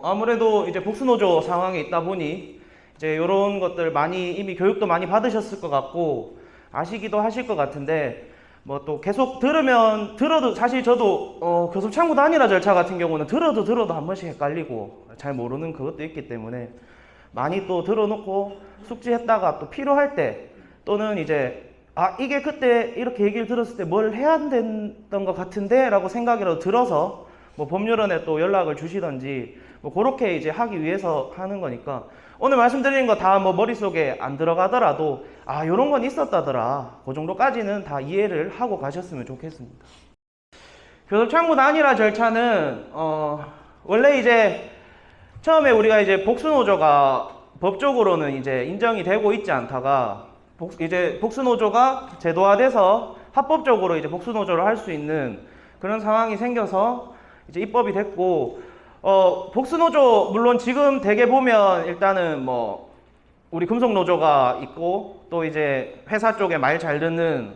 아무래도 이제 복수노조 상황에 있다 보니 이제 이런 것들 많이 이미 교육도 많이 받으셨을 것 같고 아시기도 하실 것 같은데 뭐 또 계속 들어도 사실 저도 교섭 창구 단일화 절차 같은 경우는 들어도 한 번씩 헷갈리고 잘 모르는 그것도 있기 때문에 많이 또 들어놓고 숙지했다가 또 필요할 때 또는 이제 이게 그때 이렇게 얘기를 들었을 때 뭘 해야 됐던 것 같은데 라고 생각이라도 들어서 뭐 법률원에 또 연락을 주시던지 뭐 그렇게 이제 하기 위해서 하는 거니까 오늘 말씀드리는 거 다 뭐 머릿속에 안 들어가더라도 요런 건 있었다더라 그 정도까지는 다 이해를 하고 가셨으면 좋겠습니다. 교섭 창구 단일화 절차는 원래 이제 처음에 우리가 이제 복수노조가 법적으로는 이제 인정이 되고 있지 않다가 이제 복수노조가 제도화돼서 합법적으로 이제 복수노조를 할 수 있는 그런 상황이 생겨서 이제 입법이 됐고 복수노조 물론 지금 대개 보면 일단은 뭐 우리 금속노조가 있고 또 이제 회사 쪽에 말 잘 듣는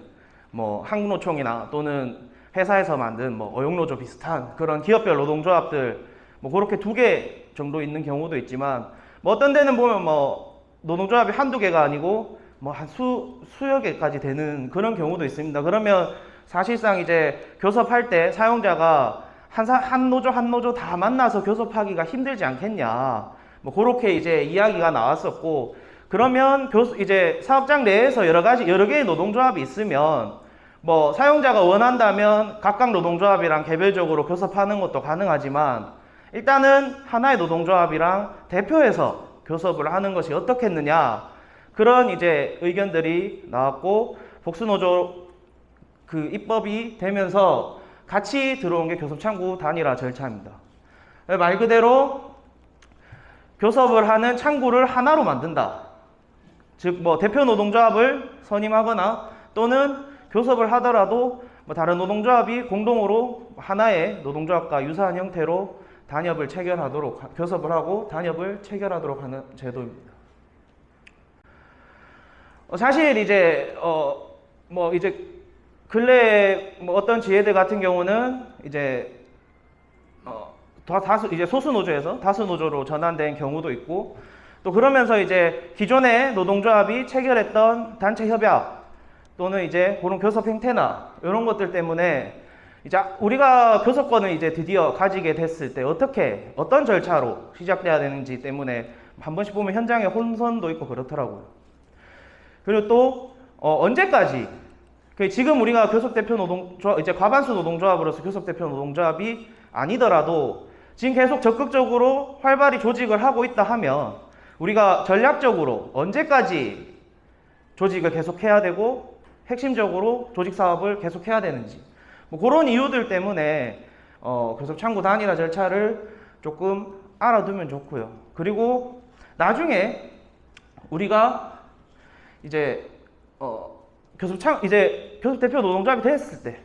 뭐 한국노총이나 또는 회사에서 만든 뭐 어용노조 비슷한 그런 기업별 노동조합들 뭐 그렇게 2개 정도 있는 경우도 있지만 뭐 어떤 데는 보면 뭐 노동조합이 한두 개가 아니고 뭐 한 수여 개까지 되는 그런 경우도 있습니다. 그러면 사실상 이제 교섭할 때 사용자가 한 노조 다 만나서 교섭하기가 힘들지 않겠냐. 뭐 그렇게 이제 이야기가 나왔었고 그러면 이제 사업장 내에서 여러 개의 노동조합이 있으면 뭐 사용자가 원한다면 각각 노동조합이랑 개별적으로 교섭하는 것도 가능하지만 일단은 하나의 노동조합이랑 대표해서 교섭을 하는 것이 어떻겠느냐 그런 이제 의견들이 나왔고 복수노조 그 입법이 되면서 같이 들어온 게 교섭 창구 단일화 절차입니다. 말 그대로 교섭을 하는 창구를 하나로 만든다. 즉 뭐 대표 노동조합을 선임하거나 또는 교섭을 하더라도 뭐 다른 노동조합이 공동으로 하나의 노동조합과 유사한 형태로 단협을 체결하도록 교섭을 하고 단협을 체결하도록 하는 제도입니다. 사실 이제 뭐 이제 근래 뭐 어떤 지회들 같은 경우는 이제 이제 소수 노조에서 다수 노조로 전환된 경우도 있고 또 그러면서 이제 기존의 노동조합이 체결했던 단체 협약 또는 이제 그런 교섭 행태나 이런 것들 때문에 이제 우리가 교섭권을 이제 드디어 가지게 됐을 때 어떤 절차로 시작돼야 되는지 때문에 한 번씩 보면 현장에 혼선도 있고 그렇더라고요. 그리고 또 언제까지 지금 우리가 교섭대표 노동조합 이제 과반수 노동조합으로서 교섭대표 노동조합이 아니더라도 지금 계속 적극적으로 활발히 조직을 하고 있다 하면 우리가 전략적으로 언제까지 조직을 계속해야 되고 핵심적으로 조직 사업을 계속해야 되는지 뭐 그런 이유들 때문에 교섭 창구 단일화 절차를 조금 알아두면 좋고요. 그리고 나중에 우리가 이제 교섭대표 노동조합이 됐을 때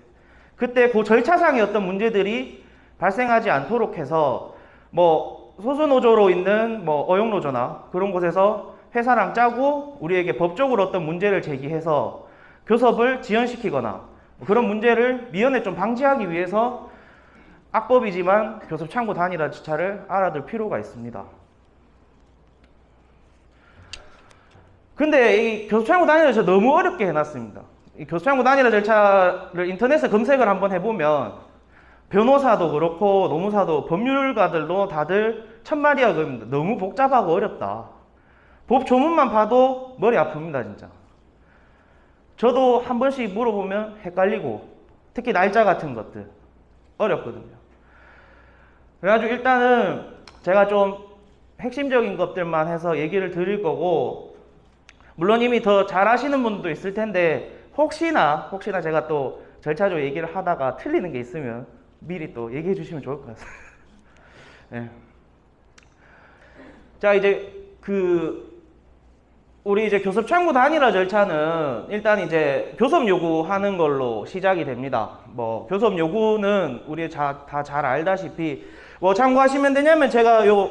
그때 그 절차상의 어떤 문제들이 발생하지 않도록 해서 뭐 소수노조로 있는 뭐 어용노조나 그런 곳에서 회사랑 짜고 우리에게 법적으로 어떤 문제를 제기해서 교섭을 지연시키거나 그런 문제를 미연에 좀 방지하기 위해서 악법이지만 교섭 창구 단일화 절차를 알아둘 필요가 있습니다. 근데 이 교섭 창구 단일화 절차 너무 어렵게 해놨습니다. 이 교섭 창구 단일화 절차를 인터넷에 검색을 한번 해보면 변호사도 그렇고 노무사도 법률가들도 다들 천마디가 그럽니다. 너무 복잡하고 어렵다. 법 조문만 봐도 머리 아픕니다 진짜. 저도 한 번씩 물어보면 헷갈리고 특히 날짜 같은 것들 어렵거든요. 그래가지고 일단은 제가 좀 핵심적인 것들만 해서 얘기를 드릴 거고 물론 이미 더 잘 아시는 분도 있을 텐데 혹시나 제가 또 절차적으로 얘기를 하다가 틀리는 게 있으면 미리 또 얘기해 주시면 좋을 것 같습니다. 네. 자 이제 우리 이제 교섭 창구 단일화 절차는 일단 이제 교섭 요구하는 걸로 시작이 됩니다. 뭐 교섭 요구는 우리 다 잘 알다시피 뭐 참고하시면 되냐면 제가 요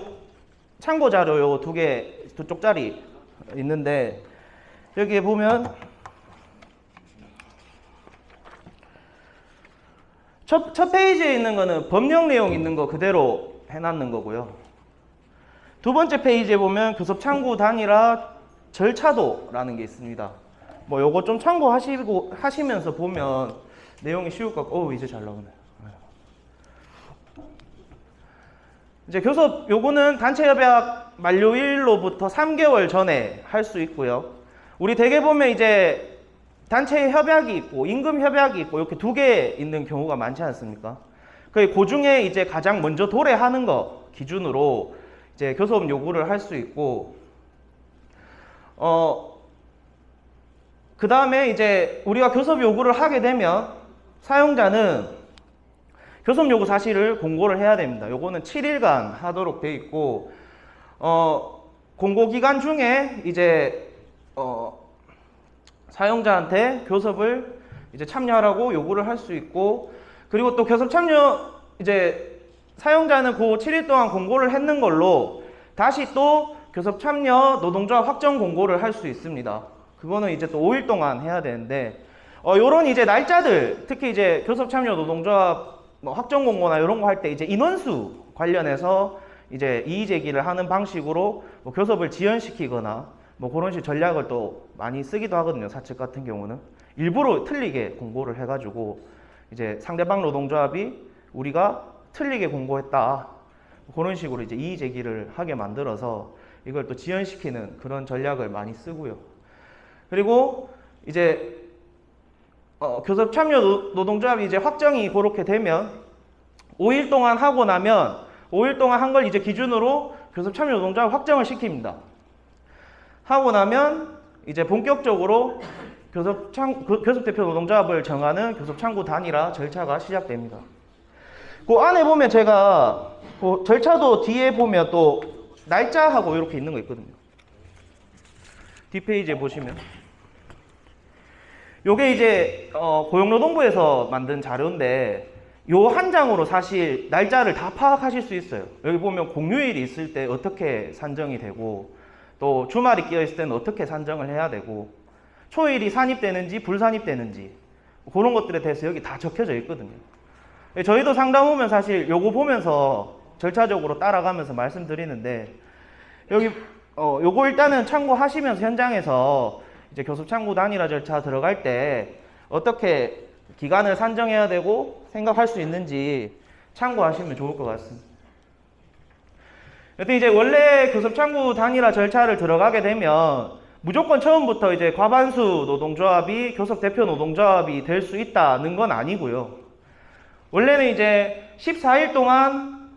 참고 자료 요 두 쪽짜리 있는데 여기에 보면 첫 페이지에 있는 거는 법령 내용 있는 거 그대로 해놨는 거고요. 두 번째 페이지에 보면 교섭 창구 단일화 절차도라는 게 있습니다. 뭐 요거 좀 참고하시고 하시면서 보면 내용이 쉬울 것 같고, 이제 잘 나오네. 이제 교섭 요거는 단체 협약 만료일로부터 3개월 전에 할 수 있고요. 우리 대개 보면 이제 단체 협약이 있고 임금 협약이 있고 이렇게 두 개 있는 경우가 많지 않습니까? 그 중에 이제 가장 먼저 도래하는 거 기준으로 이제 교섭 요구를 할 수 있고, 그 다음에 이제 우리가 교섭 요구를 하게 되면 사용자는 교섭 요구 사실을 공고를 해야 됩니다. 요거는 7일간 하도록 돼 있고, 공고 기간 중에 이제 사용자한테 교섭을 이제 참여하라고 요구를 할 수 있고, 그리고 또 교섭 참여 이제 사용자는 그 7일 동안 공고를 했는 걸로 다시 또 교섭 참여 노동조합 확정 공고를 할 수 있습니다. 그거는 이제 또 5일 동안 해야 되는데, 요런 이제 날짜들, 특히 이제 교섭 참여 노동조합 뭐 확정 공고나 이런 거 할 때 이제 인원수 관련해서 이제 이의 제기를 하는 방식으로 뭐 교섭을 지연시키거나 뭐 그런 식 전략을 또 많이 쓰기도 하거든요. 사측 같은 경우는 일부러 틀리게 공고를 해가지고 이제 상대방 노동조합이 우리가 틀리게 공고했다, 그런 식으로 이제 이의 제기를 하게 만들어서 이걸 또 지연시키는 그런 전략을 많이 쓰고요. 그리고 이제 교섭 참여 노동조합이 이제 확정이 그렇게 되면 5일 동안 하고 나면 5일 동안 한 걸 이제 기준으로 교섭 참여 노동조합 확정을 시킵니다. 하고 나면 이제 본격적으로 교섭 대표 노동조합을 정하는 교섭 창구 단일화 절차가 시작됩니다. 그 안에 보면 제가 그 절차도 뒤에 보면 또 날짜하고 이렇게 있는 거 있거든요. 뒷페이지에 보시면 요게 이제 고용노동부에서 만든 자료인데 요 한 장으로 사실 날짜를 다 파악하실 수 있어요. 여기 보면 공휴일이 있을 때 어떻게 산정이 되고, 또 주말이 끼어 있을 때는 어떻게 산정을 해야 되고, 초일이 산입되는지 불산입되는지 그런 것들에 대해서 여기 다 적혀져 있거든요. 저희도 상담 오면 사실 요거 보면서 절차적으로 따라가면서 말씀드리는데, 여기 요거 일단은 참고하시면서 현장에서 이제 교섭 창구 단일화 절차 들어갈 때 어떻게 기간을 산정해야 되고 생각할 수 있는지 참고하시면 좋을 것 같습니다. 여튼 이제 원래 교섭 창구 단일화 절차를 들어가게 되면 무조건 처음부터 이제 과반수 노동조합이 교섭 대표 노동조합이 될 수 있다는 건 아니고요. 원래는 이제 14일 동안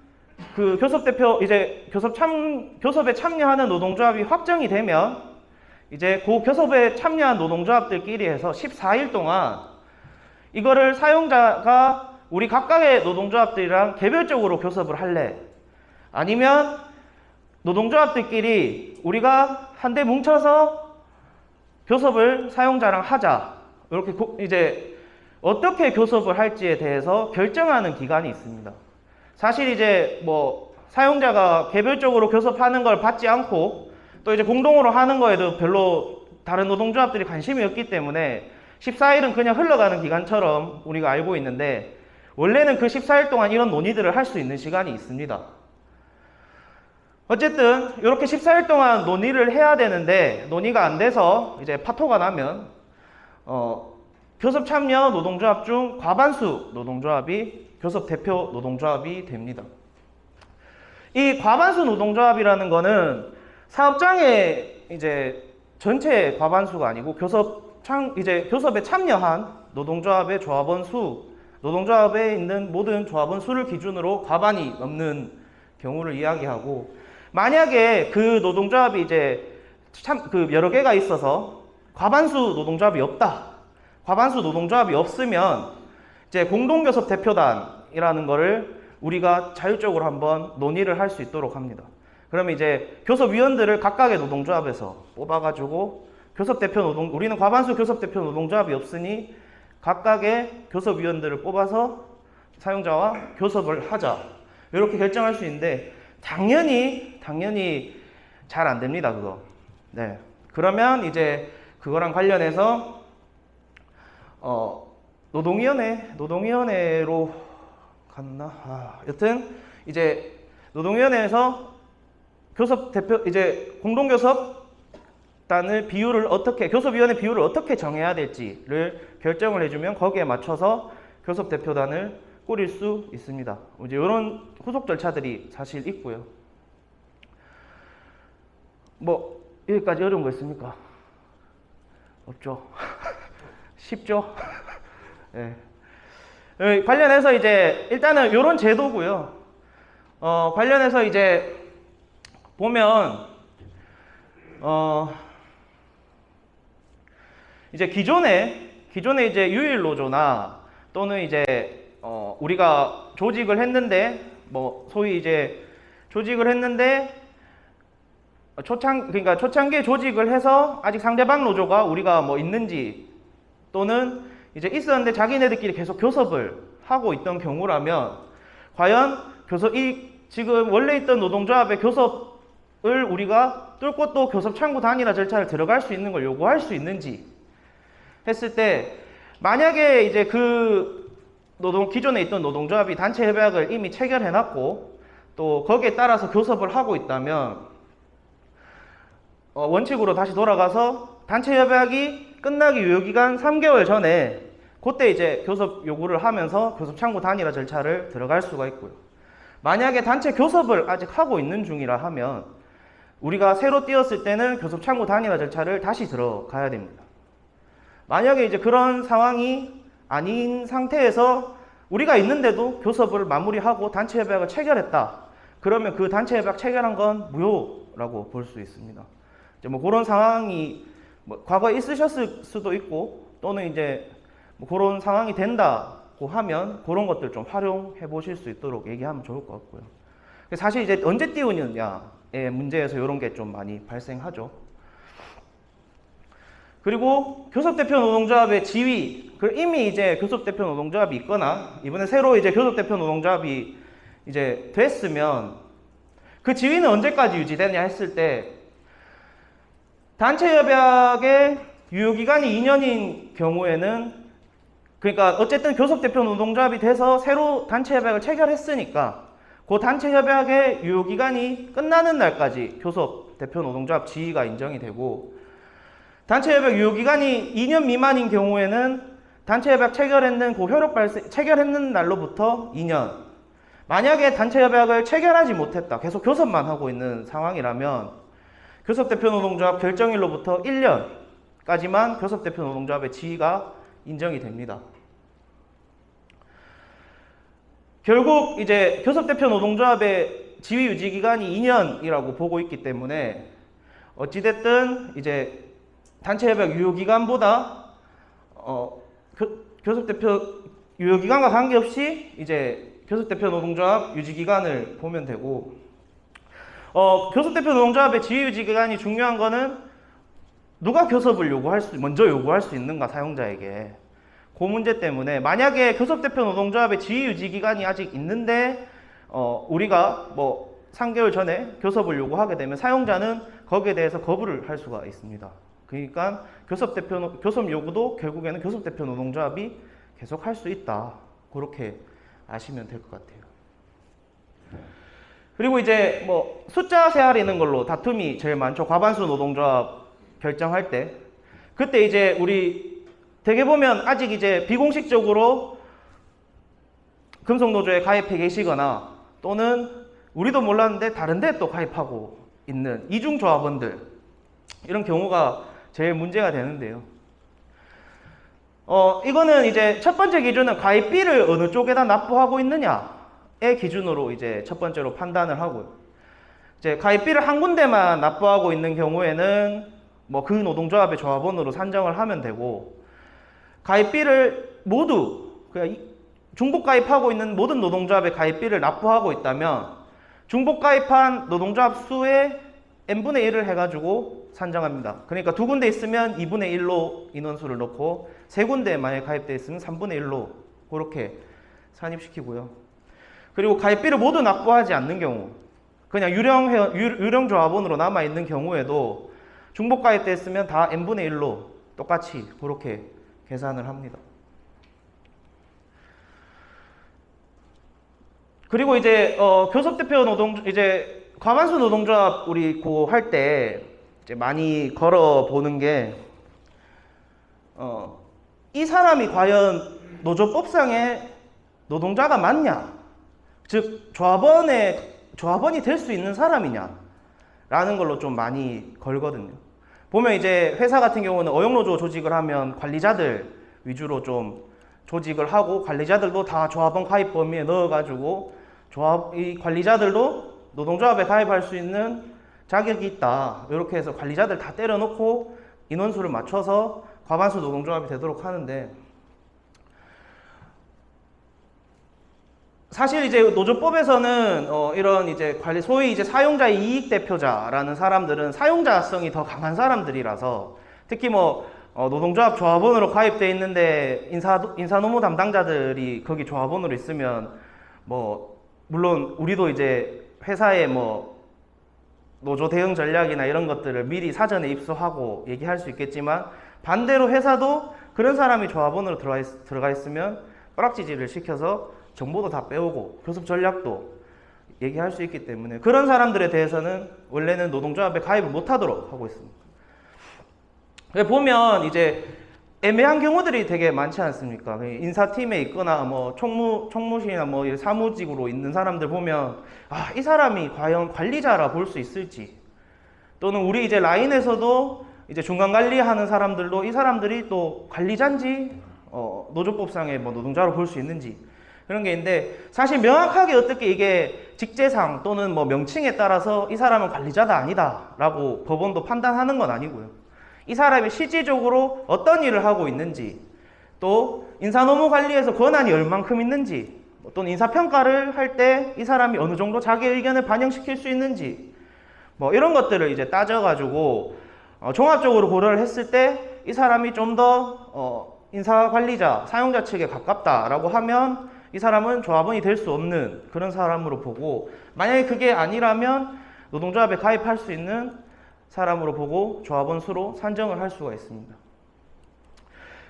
그 교섭 대표 이제 교섭에 참여하는 노동조합이 확정이 되면 이제 그 교섭에 참여한 노동조합들끼리 해서 14일 동안 이거를 사용자가 우리 각각의 노동조합들이랑 개별적으로 교섭을 할래, 아니면 노동조합들끼리 우리가 한데 뭉쳐서 교섭을 사용자랑 하자, 이렇게 이제 어떻게 교섭을 할지에 대해서 결정하는 기간이 있습니다. 사실 이제 뭐 사용자가 개별적으로 교섭하는 걸 받지 않고 또 이제 공동으로 하는 거에도 별로 다른 노동조합들이 관심이 없기 때문에 14일은 그냥 흘러가는 기간처럼 우리가 알고 있는데, 원래는 그 14일 동안 이런 논의들을 할 수 있는 시간이 있습니다. 어쨌든 이렇게 14일 동안 논의를 해야 되는데 논의가 안 돼서 이제 파토가 나면 교섭 참여 노동조합 중 과반수 노동조합이 교섭 대표 노동조합이 됩니다. 이 과반수 노동조합이라는 거는 사업장의 이제 전체 과반수가 아니고 교섭에 참여한 노동조합의 조합원 수, 노동조합에 있는 모든 조합원 수를 기준으로 과반이 넘는 경우를 이야기하고, 만약에 그 노동조합이 이제 여러 개가 있어서 과반수 노동조합이 없다, 과반수 노동조합이 없으면 이제 공동교섭 대표단이라는 거를 우리가 자율적으로 한번 논의를 할 수 있도록 합니다. 그러면 이제 교섭위원들을 각각의 노동조합에서 뽑아가지고 우리는 과반수 교섭 대표 노동조합이 없으니 각각의 교섭위원들을 뽑아서 사용자와 교섭을 하자, 이렇게 결정할 수 있는데 당연히 잘 안 됩니다, 그거. 네. 그러면 이제 그거랑 관련해서 노동위원회로 갔나? 여튼 이제 노동위원회에서 교섭 대표 이제 공동교섭단을 비율을 어떻게 교섭위원회 비율을 어떻게 정해야 될지를 결정을 해주면 거기에 맞춰서 교섭 대표단을 꾸릴 수 있습니다. 이제 이런 후속 절차들이 사실 있고요. 뭐 여기까지 어려운 거 있습니까? 없죠. 쉽죠. 네. 관련해서 이제 일단은 이런 제도고요. 관련해서 이제 보면 이제 기존에 이제 유일 노조나 또는 이제 우리가 조직을 했는데 뭐 소위 이제 조직을 했는데 그러니까 초창기에 조직을 해서 아직 상대방 노조가 우리가 뭐 있는지 또는 이제 있었는데 자기네들끼리 계속 교섭을 하고 있던 경우라면 과연 지금 원래 있던 노동조합의 교섭을 우리가 뚫고 또 교섭 창구 단일화 절차를 들어갈 수 있는 걸 요구할 수 있는지 했을 때 만약에 이제 기존에 있던 노동조합이 단체 협약을 이미 체결해 놨고 또 거기에 따라서 교섭을 하고 있다면 원칙으로 다시 돌아가서 단체 협약이 끝나기 유효기간 3개월 전에 그때 이제 교섭 요구를 하면서 교섭 창구 단일화 절차를 들어갈 수가 있고요. 만약에 단체 교섭을 아직 하고 있는 중이라 하면 우리가 새로 뛰었을 때는 교섭 창구 단일화 절차를 다시 들어가야 됩니다. 만약에 이제 그런 상황이 아닌 상태에서 우리가 있는데도 교섭을 마무리하고 단체 협약을 체결했다. 그러면 그 단체 협약 체결한 건 무효라고 볼 수 있습니다. 이제 뭐 그런 상황이 뭐 과거에 있으셨을 수도 있고 또는 이제 뭐 그런 상황이 된다고 하면 그런 것들 좀 활용해 보실 수 있도록 얘기하면 좋을 것 같고요. 사실 이제 언제 띄우느냐의 문제에서 이런 게 좀 많이 발생하죠. 그리고 교섭대표 노동조합의 지위, 이미 이제 교섭대표 노동조합이 있거나 이번에 새로 이제 교섭대표 노동조합이 이제 됐으면 그 지위는 언제까지 유지되냐 했을 때 단체 협약의 유효기간이 2년인 경우에는 그러니까 어쨌든 교섭대표 노동조합이 돼서 새로 단체 협약을 체결했으니까 그 단체 협약의 유효기간이 끝나는 날까지 교섭대표 노동조합 지위가 인정이 되고 단체 협약 유효기간이 2년 미만인 경우에는 단체 협약 체결했는 날로부터 2년. 만약에 단체 협약을 체결하지 못했다. 계속 교섭만 하고 있는 상황이라면 교섭대표 노동조합 결정일로부터 1년까지만 교섭대표 노동조합의 지위가 인정이 됩니다. 결국 이제 교섭대표 노동조합의 지위 유지 기간이 2년이라고 보고 있기 때문에 어찌됐든 이제 단체 협약 유효 기간보다 교섭대표 유효 기간과 관계없이 이제 교섭대표 노동조합 유지 기간을 보면 되고 교섭대표 노동조합의 지위 유지 기간이 중요한 거는 누가 교섭을 먼저 요구할 수 있는가 사용자에게 그 문제 때문에 만약에 교섭대표 노동조합의 지위 유지 기간이 아직 있는데 우리가 뭐 3개월 전에 교섭을 요구하게 되면 사용자는 거기에 대해서 거부를 할 수가 있습니다. 그러니까 교섭 요구도 결국에는 교섭대표 노동조합이 계속 할 수 있다. 그렇게 아시면 될 것 같아요. 그리고 이제 뭐 숫자 세아리는 걸로 다툼이 제일 많죠. 과반수 노동조합 결정할 때. 그때 이제 우리 되게 보면 아직 이제 비공식적으로 금속노조에 가입해 계시거나 또는 우리도 몰랐는데 다른 데에 또 가입하고 있는 이중조합원들 이런 경우가 제일 문제가 되는데요. 이거는 이제 첫 번째 기준은 가입비를 어느 쪽에다 납부하고 있느냐의 기준으로 이제 첫 번째로 판단을 하고요. 이제 가입비를 한 군데만 납부하고 있는 경우에는 뭐 그 노동조합의 조합원으로 산정을 하면 되고 가입비를 모두 그냥 중복 가입하고 있는 모든 노동조합의 가입비를 납부하고 있다면 중복 가입한 노동조합 수의 n분의 1을 해가지고 산정합니다. 그러니까 두 군데 있으면 2분의 1로 인원수를 넣고 세 군데에 만약에 가입되어 있으면 3분의 1로 그렇게 산입시키고요. 그리고 가입비를 모두 납부하지 않는 경우 그냥 유령 조합원으로 남아있는 경우에도 중복 가입되어 있으면 다 n분의 1로 똑같이 그렇게 계산을 합니다. 그리고 이제 교섭대표 과반수 노동조합 우리 할 때 이제 많이 걸어 보는 게 이 사람이 과연 노조법상의 노동자가 맞냐? 즉 조합원이 될 수 있는 사람이냐? 라는 걸로 좀 많이 걸거든요. 보면 이제 회사 같은 경우는 어용노조 조직을 하면 관리자들 위주로 좀 조직을 하고 관리자들도 다 조합원 가입 범위에 넣어가지고 이 관리자들도 노동조합에 가입할 수 있는 자격이 있다. 이렇게 해서 관리자들 다 때려놓고 인원수를 맞춰서 과반수 노동조합이 되도록 하는데, 사실 이제 노조법에서는 이런 이제 소위 이제 사용자의 이익 대표자라는 사람들은 사용자성이 더 강한 사람들이라서, 특히 노동조합 조합원으로 가입돼 있는데 인사노무 담당자들이 거기 조합원으로 있으면 물론 우리도 이제 회사의 노조 대응 전략이나 이런 것들을 미리 사전에 입수하고 얘기할 수 있겠지만, 반대로 회사도 그런 사람이 조합원으로 들어가 있으면 꼬락지지를 시켜서 정보도 다 빼오고 교섭 전략도 얘기할 수 있기 때문에 그런 사람들에 대해서는 원래는 노동조합에 가입을 못하도록 하고 있습니다. 보면 이제 애매한 경우들이 되게 많지 않습니까? 인사팀에 있거나 총무실이나 사무직으로 있는 사람들 보면 이 사람이 과연 관리자라 볼 수 있을지, 또는 우리 이제 라인에서도 이제 중간 관리하는 사람들도 이 사람들이 또 관리자인지 노조법상의 노동자로 볼 수 있는지 그런 게 있는데, 사실 명확하게 어떻게 이게 직제상 또는 명칭에 따라서 이 사람은 관리자다 아니다 라고 법원도 판단하는 건 아니고요. 이 사람이 실질적으로 어떤 일을 하고 있는지, 또 인사노무 관리에서 권한이 얼만큼 있는지, 또는 인사평가를 할 때 이 사람이 어느 정도 자기 의견을 반영시킬 수 있는지, 이런 것들을 이제 따져가지고 종합적으로 고려를 했을 때 이 사람이 좀 더 인사관리자, 사용자 측에 가깝다라고 하면 이 사람은 조합원이 될 수 없는 그런 사람으로 보고, 만약에 그게 아니라면 노동조합에 가입할 수 있는 사람으로 보고 조합원 수로 산정을 할 수가 있습니다.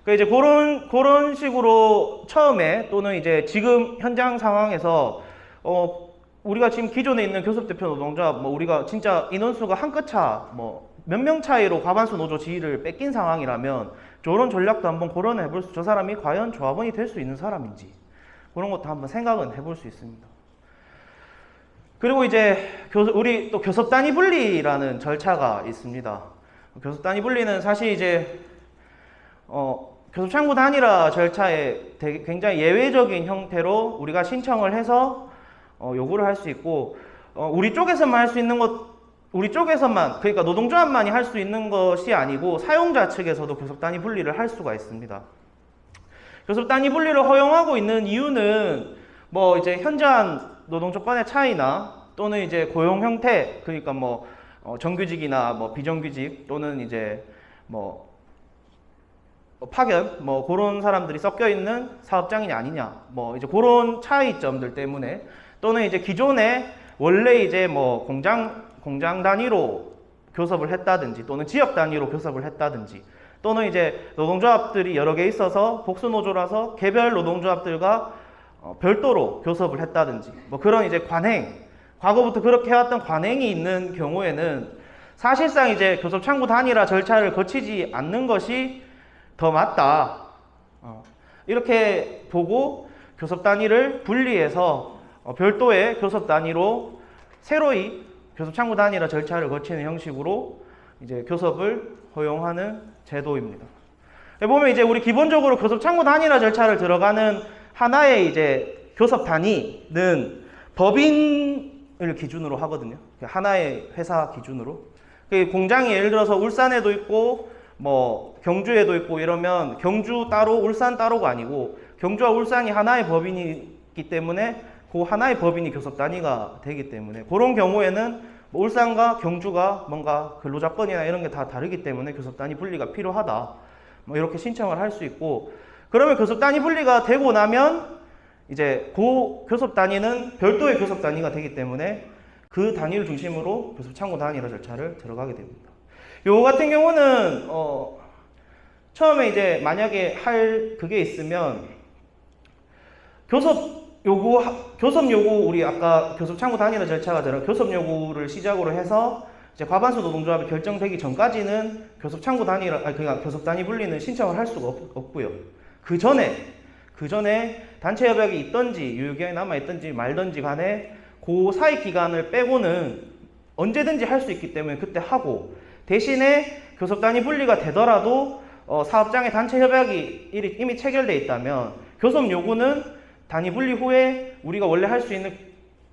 이제 그런 식으로 처음에, 또는 이제 지금 현장 상황에서 우리가 지금 기존에 있는 교섭대표 노동조합 우리가 진짜 인원수가 한 끗 차 몇 명 차이로 과반수 노조 지위를 뺏긴 상황이라면 저런 전략도 한번 고려해 볼 수, 저 사람이 과연 조합원이 될 수 있는 사람인지 그런 것도 한번 생각은 해볼 수 있습니다. 그리고 이제 우리 또 교섭 단위 분리라는 절차가 있습니다. 교섭 단위 분리는 사실 이제 교섭 창구 단일화 절차에 되게 굉장히 예외적인 형태로 우리가 신청을 해서 요구를 할 수 있고, 우리 쪽에서만 할 수 있는 우리 쪽에서만, 그러니까 노동조합만이 할 수 있는 것이 아니고 사용자 측에서도 교섭 단위 분리를 할 수가 있습니다. 교섭 단위 분리를 허용하고 있는 이유는 이제 현저한 노동 조건의 차이나, 또는 이제 고용 형태, 그러니까 정규직이나 비정규직, 또는 이제 파견 그런 사람들이 섞여 있는 사업장이 아니냐, 이제 그런 차이점들 때문에, 또는 이제 기존에 원래 이제 공장 단위로 교섭을 했다든지, 또는 지역 단위로 교섭을 했다든지, 또는 이제 노동조합들이 여러 개 있어서 복수노조라서 개별 노동조합들과 별도로 교섭을 했다든지, 그런 이제 과거부터 그렇게 해왔던 관행이 있는 경우에는 사실상 이제 교섭 창구 단일화 절차를 거치지 않는 것이 더 맞다. 이렇게 보고 교섭 단위를 분리해서 별도의 교섭 단위로 새로이 교섭 창구 단일화 절차를 거치는 형식으로 이제 교섭을 허용하는 제도입니다. 보면 이제 우리 기본적으로 교섭 창구 단일화 절차를 들어가는 하나의 이제 교섭 단위는 법인을 기준으로 하거든요. 하나의 회사 기준으로. 공장이 예를 들어서 울산에도 있고 경주에도 있고 이러면 경주 따로 울산 따로가 아니고 경주와 울산이 하나의 법인이기 때문에 그 하나의 법인이 교섭 단위가 되기 때문에, 그런 경우에는 울산과 경주가 뭔가 근로조건이나 이런 게 다 다르기 때문에 교섭 단위 분리가 필요하다, 이렇게 신청을 할 수 있고, 그러면 교섭 단위 분리가 되고 나면 이제 그 교섭 단위는 별도의 교섭 단위가 되기 때문에 그 단위를 중심으로 교섭 창구 단일화 절차를 들어가게 됩니다. 요 같은 경우는 처음에 이제 만약에 할 그게 있으면 교섭 요구, 우리 아까 교섭 창구 단일화 절차가 들어 교섭 요구를 시작으로 해서 이제 과반수 노동조합이 결정되기 전까지는 교섭 창구 단일화, 그러니까 교섭 단위 분리는 신청을 할 수가 없고요. 그 전에 단체 협약이 있든지 유효기간이 남아 있든지 말든지 간에 그 사이 기간을 빼고는 언제든지 할 수 있기 때문에 그때 하고, 대신에 교섭 단위 분리가 되더라도 사업장에 단체 협약이 이미 체결돼 있다면 교섭 요구는 단위 분리 후에 우리가 원래 할 수 있는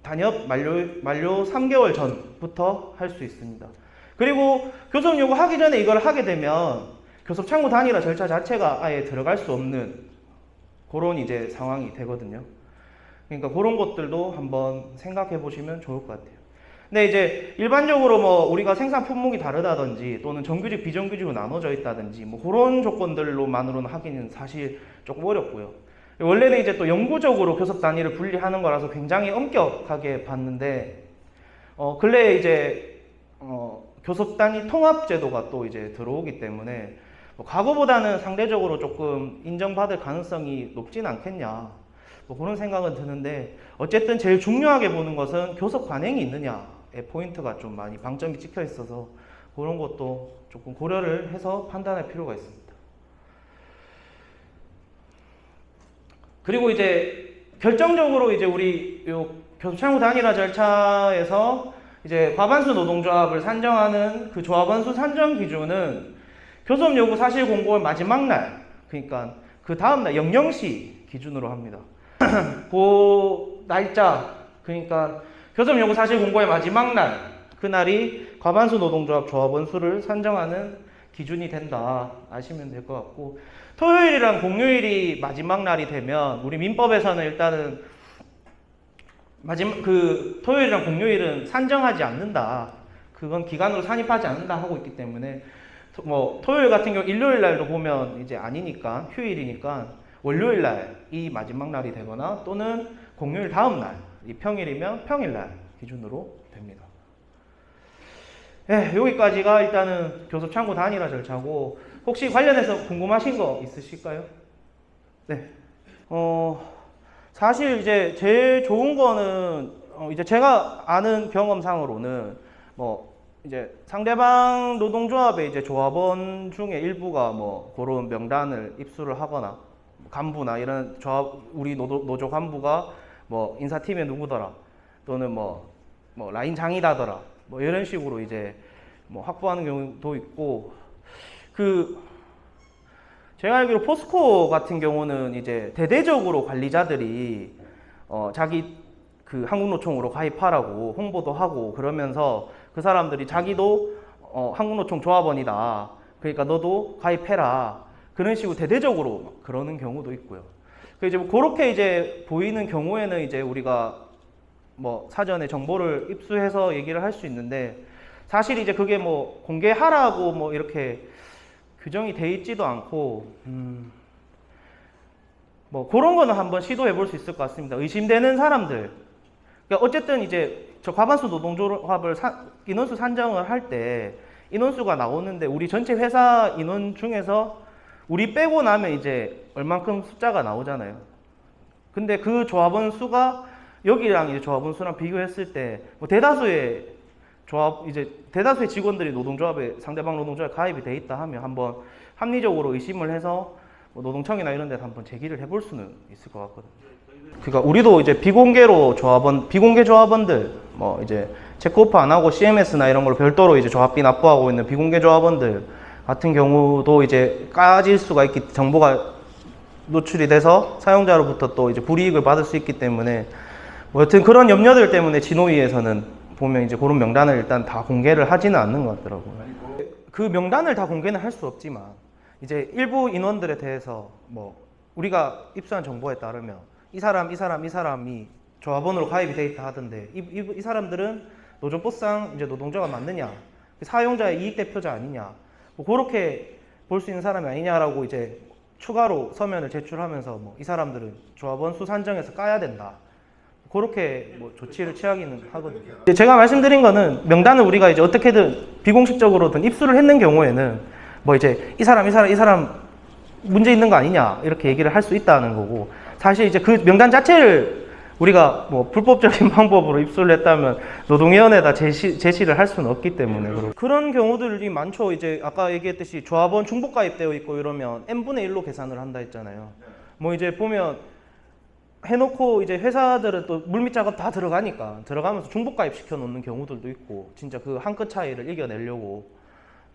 단협 만료 3개월 전부터 할 수 있습니다. 그리고 교섭 요구 하기 전에 이걸 하게 되면 교섭 창구 단일화 절차 자체가 아예 들어갈 수 없는 그런 이제 상황이 되거든요. 그러니까 그런 것들도 한번 생각해 보시면 좋을 것 같아요. 근데 이제 일반적으로 뭐 우리가 생산 품목이 다르다든지 또는 정규직 비정규직으로 나눠져 있다든지 뭐 그런 조건들로만으로는 하기는 사실 조금 어렵고요. 원래는 이제 또 영구적으로 교섭 단위를 분리하는 거라서 굉장히 엄격하게 봤는데, 근래에 이제 교섭 단위 통합 제도가 또 이제 들어오기 때문에 과거보다는 상대적으로 조금 인정받을 가능성이 높진 않겠냐, 뭐 그런 생각은 드는데, 어쨌든 제일 중요하게 보는 것은 교섭 관행이 있느냐의 포인트가 좀 많이 방점이 찍혀 있어서 그런 것도 조금 고려를 해서 판단할 필요가 있습니다. 그리고 이제 결정적으로 이제 우리 요 교섭 창구 단일화 절차에서 이제 과반수 노동조합을 산정하는 그 조합원 수 산정 기준은 교섭 요구 사실 공고의 마지막 날, 그러니까 그 다음 날 00시 기준으로 합니다. 그 날짜, 그러니까 교섭 요구 사실 공고의 마지막 날, 그날이 과반수 노동조합 조합원 수를 산정하는 기준이 된다 아시면 될 것 같고, 토요일이랑 공휴일이 마지막 날이 되면 우리 민법에서는 일단은 토요일이랑 공휴일은 산정하지 않는다, 그건 기간으로 산입하지 않는다 하고 있기 때문에 뭐 토요일 같은 경우 일요일 날도 보면 이제 아니니까 휴일이니까 월요일 날이 마지막 날이 되거나 또는 공휴일 다음 날, 이 평일이면 평일 날 기준으로 됩니다. 네, 여기까지가 일단은 교섭 창구 단일화 절차고, 혹시 관련해서 궁금하신 거 있으실까요? 네. 사실 이제 제일 좋은 거는 이제 제가 아는 경험상으로는 뭐 이제 상대방 노동조합의 이제 조합원 중에 일부가 뭐 그런 명단을 입수를 하거나, 간부나 이런 조합, 우리 노조 간부가 뭐 인사팀에 누구더라, 또는 뭐 라인 장이다더라, 뭐 이런 식으로 이제 뭐 확보하는 경우도 있고, 제가 알기로 포스코 같은 경우는 이제 대대적으로 관리자들이 자기 그 한국노총으로 가입하라고 홍보도 하고 그러면서 그 사람들이 자기도 한국노총 조합원이다, 그러니까 너도 가입해라, 그런 식으로 대대적으로 그러는 경우도 있고요. 이제 뭐 그렇게 이제 보이는 경우에는 이제 우리가 뭐 사전에 정보를 입수해서 얘기를 할 수 있는데, 사실 이제 그게 뭐 공개하라고 뭐 이렇게 규정이 돼 있지도 않고, 뭐 그런 거는 한번 시도해 볼 수 있을 것 같습니다. 의심되는 사람들. 그러니까 어쨌든 이제 저 과반수 노동조합을 인원수 산정을 할 때 인원수가 나오는데 우리 전체 회사 인원 중에서 우리 빼고 나면 이제 얼만큼 숫자가 나오잖아요. 근데 그 조합원 수가 여기랑 이제 조합원 수랑 비교했을 때 뭐 대다수의 직원들이 노동조합에, 상대방 노동조합에 가입이 돼 있다 하면 한번 합리적으로 의심을 해서 뭐 노동청이나 이런 데서 한번 제기를 해볼 수는 있을 것 같거든요. 그러니까 우리도 이제 비공개 조합원들, 뭐 이제 체크오프 안 하고 CMS나 이런 걸 별도로 이제 조합비 납부하고 있는 비공개 조합원들 같은 경우도 이제 까질 수가 정보가 노출이 돼서 사용자로부터 또 이제 불이익을 받을 수 있기 때문에, 뭐 여튼 그런 염려들 때문에 진호위에서는 보면 이제 그런 명단을 일단 다 공개를 하지는 않는 것 같더라고요. 그 명단을 다 공개는 할 수 없지만 이제 일부 인원들에 대해서 뭐 우리가 입수한 정보에 따르면 이 사람이 조합원으로 가입이 돼 있다 하던데, 이 사람들은 노조법상 이제 노동조가 맞느냐, 사용자의 이익 대표자 아니냐, 뭐 그렇게 볼 수 있는 사람이 아니냐라고 이제 추가로 서면을 제출하면서 뭐 이 사람들은 조합원 수 산정에서 까야 된다, 그렇게 뭐 조치를 취하기는 하거든요. 제가 말씀드린 거는 명단을 우리가 이제 어떻게든 비공식적으로든 입수를 했는 경우에는 뭐 이제 이 사람 문제 있는 거 아니냐 이렇게 얘기를 할 수 있다는 거고, 사실 이제 그 명단 자체를 우리가 뭐 불법적인 방법으로 입수를 했다면 노동위원회에다 제시를 할 수는 없기 때문에 그런 경우들이 많죠. 이제 아까 얘기했듯이 조합원 중복 가입되어 있고 이러면 n분의 1로 계산을 한다 했잖아요. 뭐 이제 보면 해놓고 이제 회사들은 또 물밑 작업 다 들어가면서 중복 가입 시켜 놓는 경우들도 있고, 진짜 그 한 끗 차이를 이겨내려고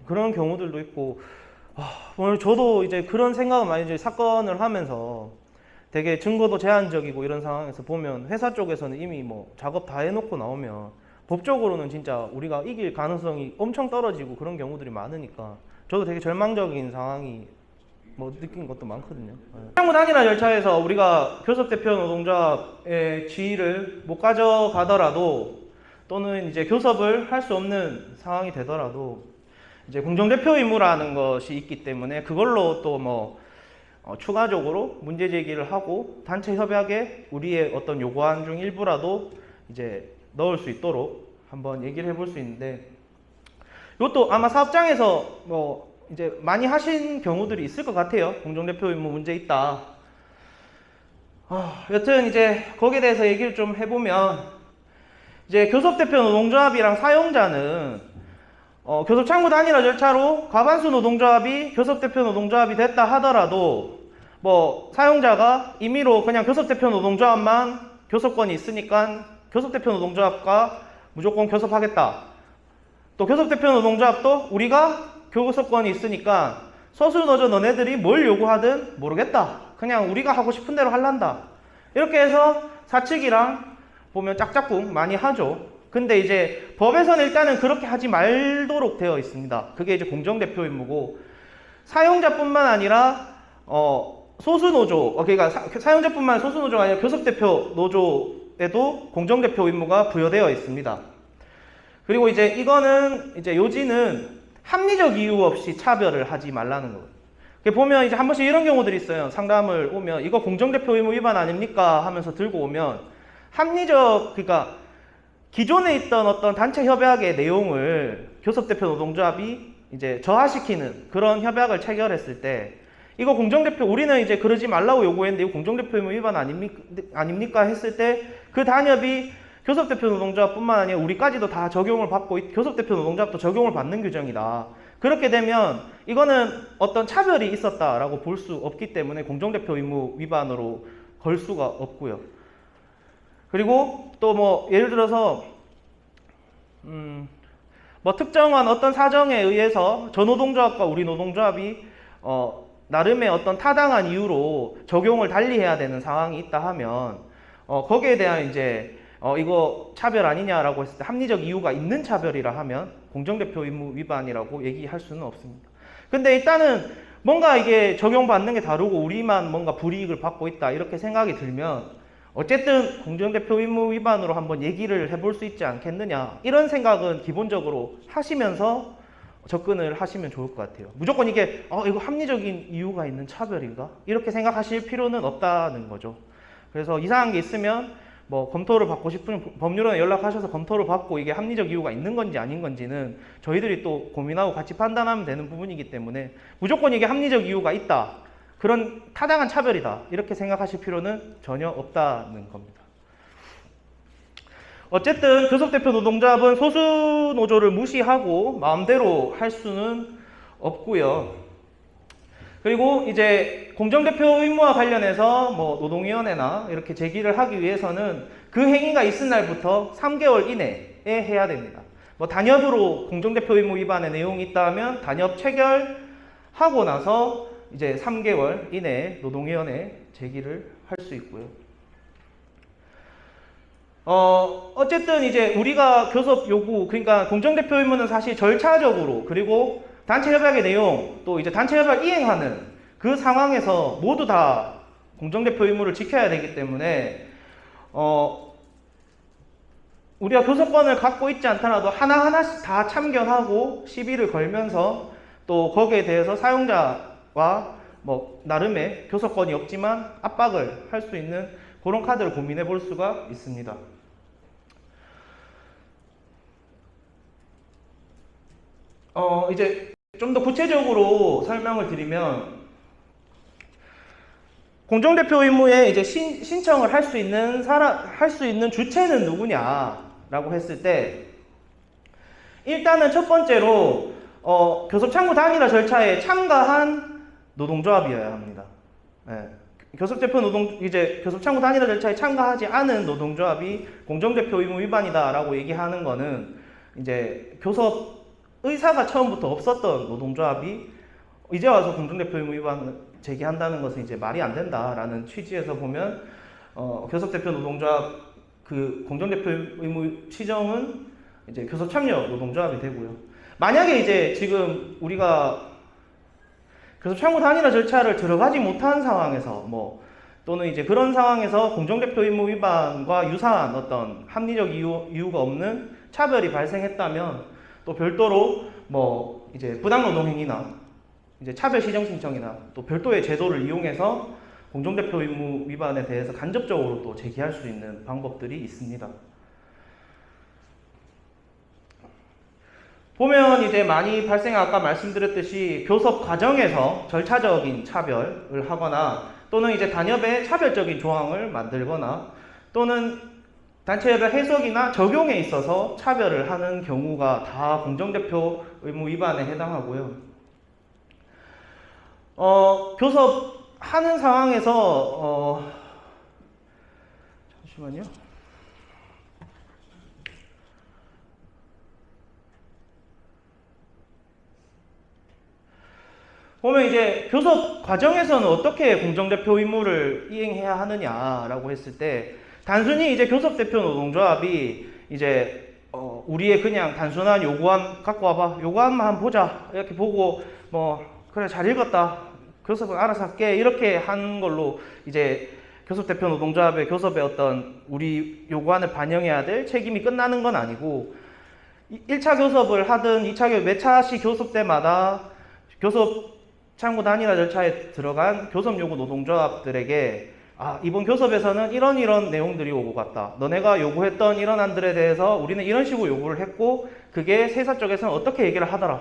그런 경우들도 있고. 오늘 저도 이제 그런 생각을 많이, 이제 사건을 하면서 되게 증거도 제한적이고 이런 상황에서 보면 회사 쪽에서는 이미 뭐 작업 다 해놓고 나오면 법적으로는 진짜 우리가 이길 가능성이 엄청 떨어지고 그런 경우들이 많으니까 저도 되게 절망적인 상황이 뭐 느낀 것도 많거든요. 상무 단일화 절차에서 우리가 교섭대표 노동조합의 지위를 못 가져가더라도, 또는 이제 교섭을 할 수 없는 상황이 되더라도 이제 공정대표 의무라는 것이 있기 때문에 그걸로 또 뭐 추가적으로 문제 제기를 하고 단체 협약에 우리의 어떤 요구안 중 일부라도 이제 넣을 수 있도록 한번 얘기를 해볼 수 있는데, 이것도 아마 사업장에서 뭐 이제 많이 하신 경우들이 있을 것 같아요. 공정대표 의무 문제 있다. 여튼 이제 거기에 대해서 얘기를 좀 해보면, 이제 교섭대표 노동조합이랑 사용자는 교섭창구 단일화 절차로 과반수 노동조합이 교섭대표 노동조합이 됐다 하더라도 뭐 사용자가 임의로 그냥 교섭대표 노동조합만 교섭권이 있으니까 교섭대표 노동조합과 무조건 교섭하겠다. 또 교섭대표 노동조합도 우리가 교섭권이 있으니까 소수노조 너네들이 뭘 요구하든 모르겠다. 그냥 우리가 하고 싶은 대로 할란다. 이렇게 해서 사측이랑 보면 짝짝꿍 많이 하죠. 근데 이제 법에서는 일단은 그렇게 하지 말도록 되어 있습니다. 그게 이제 공정대표 의무고, 사용자뿐만 아니라 소수노조, 그러니까 사용자뿐만 소수노조가 아니라 교섭대표 노조에도 공정대표 의무가 부여되어 있습니다. 그리고 이제 이거는 이제 요지는 합리적 이유 없이 차별을 하지 말라는 거예요. 보면 이제 한 번씩 이런 경우들이 있어요. 상담을 오면 이거 공정대표 의무 위반 아닙니까? 하면서 들고 오면 합리적, 그러니까 기존에 있던 어떤 단체 협약의 내용을 교섭대표 노동조합이 이제 저하시키는 그런 협약을 체결했을 때 이거 공정대표, 우리는 이제 그러지 말라고 요구했는데 이거 공정대표 의무 위반 아닙니까? 했을 때 그 단협이 교섭대표 노동조합뿐만 아니라 우리까지도 다 적용을 받고 교섭대표 노동조합도 적용을 받는 규정이다. 그렇게 되면 이거는 어떤 차별이 있었다라고 볼 수 없기 때문에 공정대표 의무 위반으로 걸 수가 없고요. 그리고 또 뭐 예를 들어서 뭐 특정한 어떤 사정에 의해서 저 노동조합과 우리 노동조합이 나름의 어떤 타당한 이유로 적용을 달리해야 되는 상황이 있다 하면 거기에 대한 이제 이거 차별 아니냐라고 했을 때 합리적 이유가 있는 차별이라 하면 공정대표 의무 위반이라고 얘기할 수는 없습니다. 근데 일단은 뭔가 이게 적용받는 게 다르고 우리만 뭔가 불이익을 받고 있다 이렇게 생각이 들면 어쨌든 공정대표 의무 위반으로 한번 얘기를 해볼 수 있지 않겠느냐, 이런 생각은 기본적으로 하시면서 접근을 하시면 좋을 것 같아요. 무조건 이게 이거 합리적인 이유가 있는 차별인가? 이렇게 생각하실 필요는 없다는 거죠. 그래서 이상한 게 있으면 뭐 검토를 받고 싶은 법률원에 연락하셔서 검토를 받고 이게 합리적 이유가 있는 건지 아닌 건지는 저희들이 또 고민하고 같이 판단하면 되는 부분이기 때문에 무조건 이게 합리적 이유가 있다, 그런 타당한 차별이다 이렇게 생각하실 필요는 전혀 없다는 겁니다. 어쨌든 교섭대표 노동조합은 소수노조를 무시하고 마음대로 할 수는 없고요. 그리고 이제 공정대표 의무와 관련해서 뭐 노동위원회나 이렇게 제기를 하기 위해서는 그 행위가 있은 날부터 3개월 이내에 해야 됩니다. 뭐 단협으로 공정대표 의무 위반의 내용이 있다 하면 단협 체결하고 나서 이제 3개월 이내에 노동위원회에 제기를 할 수 있고요. 어쨌든 이제 우리가 교섭 요구, 그러니까 공정대표 의무는 사실 절차적으로, 그리고 단체 협약의 내용, 또 이제 단체 협약 이행하는 그 상황에서 모두 다 공정대표 의무를 지켜야 되기 때문에 우리가 교섭권을 갖고 있지 않더라도 하나하나씩 다 참견하고 시비를 걸면서 또 거기에 대해서 사용자와 뭐 나름의 교섭권이 없지만 압박을 할 수 있는 그런 카드를 고민해 볼 수가 있습니다. 이제 좀 더 구체적으로 설명을 드리면 공정대표 의무에 이제 신청을 할 수 있는 할 수 있는 주체는 누구냐라고 했을 때, 일단은 첫 번째로 교섭 창구 단일화 절차에 참가한 노동조합이어야 합니다. 네. 교섭 창구 단일화 절차에 참가하지 않은 노동조합이 공정대표 의무 위반이다라고 얘기하는 거는, 이제 교섭 의사가 처음부터 없었던 노동조합이 이제 와서 공정대표 의무 위반을 제기한다는 것은 이제 말이 안 된다라는 취지에서 보면, 교섭대표 노동조합 그 공정대표 의무 시정은 이제 교섭 참여 노동조합이 되고요. 만약에 이제 지금 우리가 교섭 창구 단일화 절차를 들어가지 못한 상황에서 또는 이제 그런 상황에서 공정대표 의무 위반과 유사한 어떤 합리적 이유가 없는 차별이 발생했다면, 또 별도로 이제 부당노동행위나 이제 차별 시정 신청이나 또 별도의 제도를 이용해서 공정대표 의무 위반에 대해서 간접적으로 또 제기할 수 있는 방법들이 있습니다. 보면 이제 많이 아까 말씀드렸듯이 교섭 과정에서 절차적인 차별을 하거나, 또는 이제 단협에 차별적인 조항을 만들거나, 또는 단체협약 해석이나 적용에 있어서 차별을 하는 경우가 다 공정대표 의무 위반에 해당하고요. 교섭하는 상황에서 잠시만요. 보면 이제 교섭 과정에서는 어떻게 공정대표 의무를 이행해야 하느냐라고 했을 때, 단순히 이제 교섭대표 노동조합이 이제 우리의 그냥 단순한 요구안 갖고 와봐, 요구안만 한번 보자, 이렇게 보고 그래 잘 읽었다, 교섭은 알아서 할게, 이렇게 한 걸로 이제 교섭대표 노동조합의 교섭의 어떤 우리 요구안을 반영해야 될 책임이 끝나는 건 아니고, 1차 교섭을 하든 2차 교섭, 몇 차씩 교섭 때마다 교섭 창구 단일화 절차에 들어간 교섭 요구 노동조합들에게, 이번 교섭에서는 이런 내용들이 오고 갔다, 너네가 요구했던 이런 안들에 대해서 우리는 이런 식으로 요구를 했고, 그게 세사 쪽에서는 어떻게 얘기를 하더라,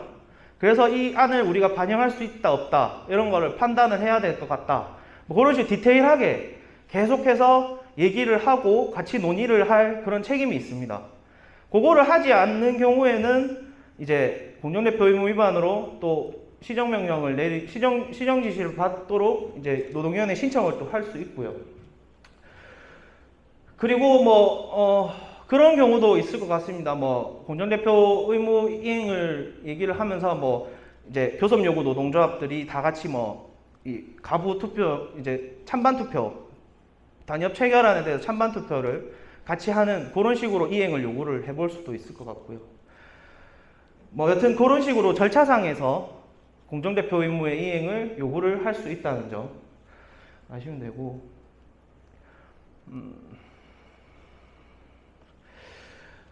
그래서 이 안을 우리가 반영할 수 있다 없다, 이런 거를 판단을 해야 될 것 같다, 그런 식으로 디테일하게 계속해서 얘기를 하고 같이 논의를 할 그런 책임이 있습니다. 그거를 하지 않는 경우에는 이제 공정대표 의무 위반으로 또 시정명령을 시정 지시를 받도록 이제 노동위원회 신청을 또 할 수 있고요. 그리고 그런 경우도 있을 것 같습니다. 공정대표 의무 이행을 얘기를 하면서 이제 교섭 요구 노동조합들이 다 같이 이 가부 투표, 이제 찬반 투표, 단협 체결안에 대해서 찬반 투표를 같이 하는 그런 식으로 이행을 요구를 해볼 수도 있을 것 같고요. 여튼 그런 식으로 절차상에서 공정대표 의무의 이행을 요구를 할 수 있다는 점 아시면 되고,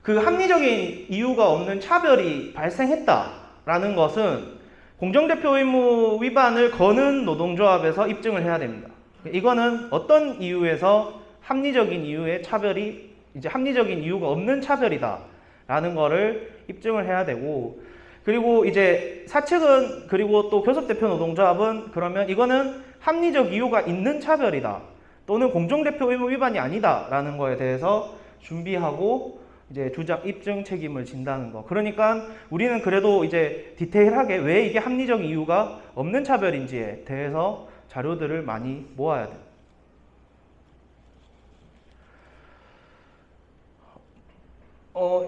그 합리적인 이유가 없는 차별이 발생했다라는 것은 공정대표 의무 위반을 거는 노동조합에서 입증을 해야 됩니다. 이거는 어떤 이유에서 합리적인 이유의 차별이, 이제 합리적인 이유가 없는 차별이다라는 거를 입증을 해야 되고, 그리고 이제 사측은, 그리고 또 교섭대표 노동조합은 그러면 이거는 합리적 이유가 있는 차별이다, 또는 공정대표 의무 위반이 아니다 라는 거에 대해서 준비하고 이제 주장 입증 책임을 진다는 거. 그러니까 우리는 그래도 이제 디테일하게 왜 이게 합리적 이유가 없는 차별인지에 대해서 자료들을 많이 모아야 돼요.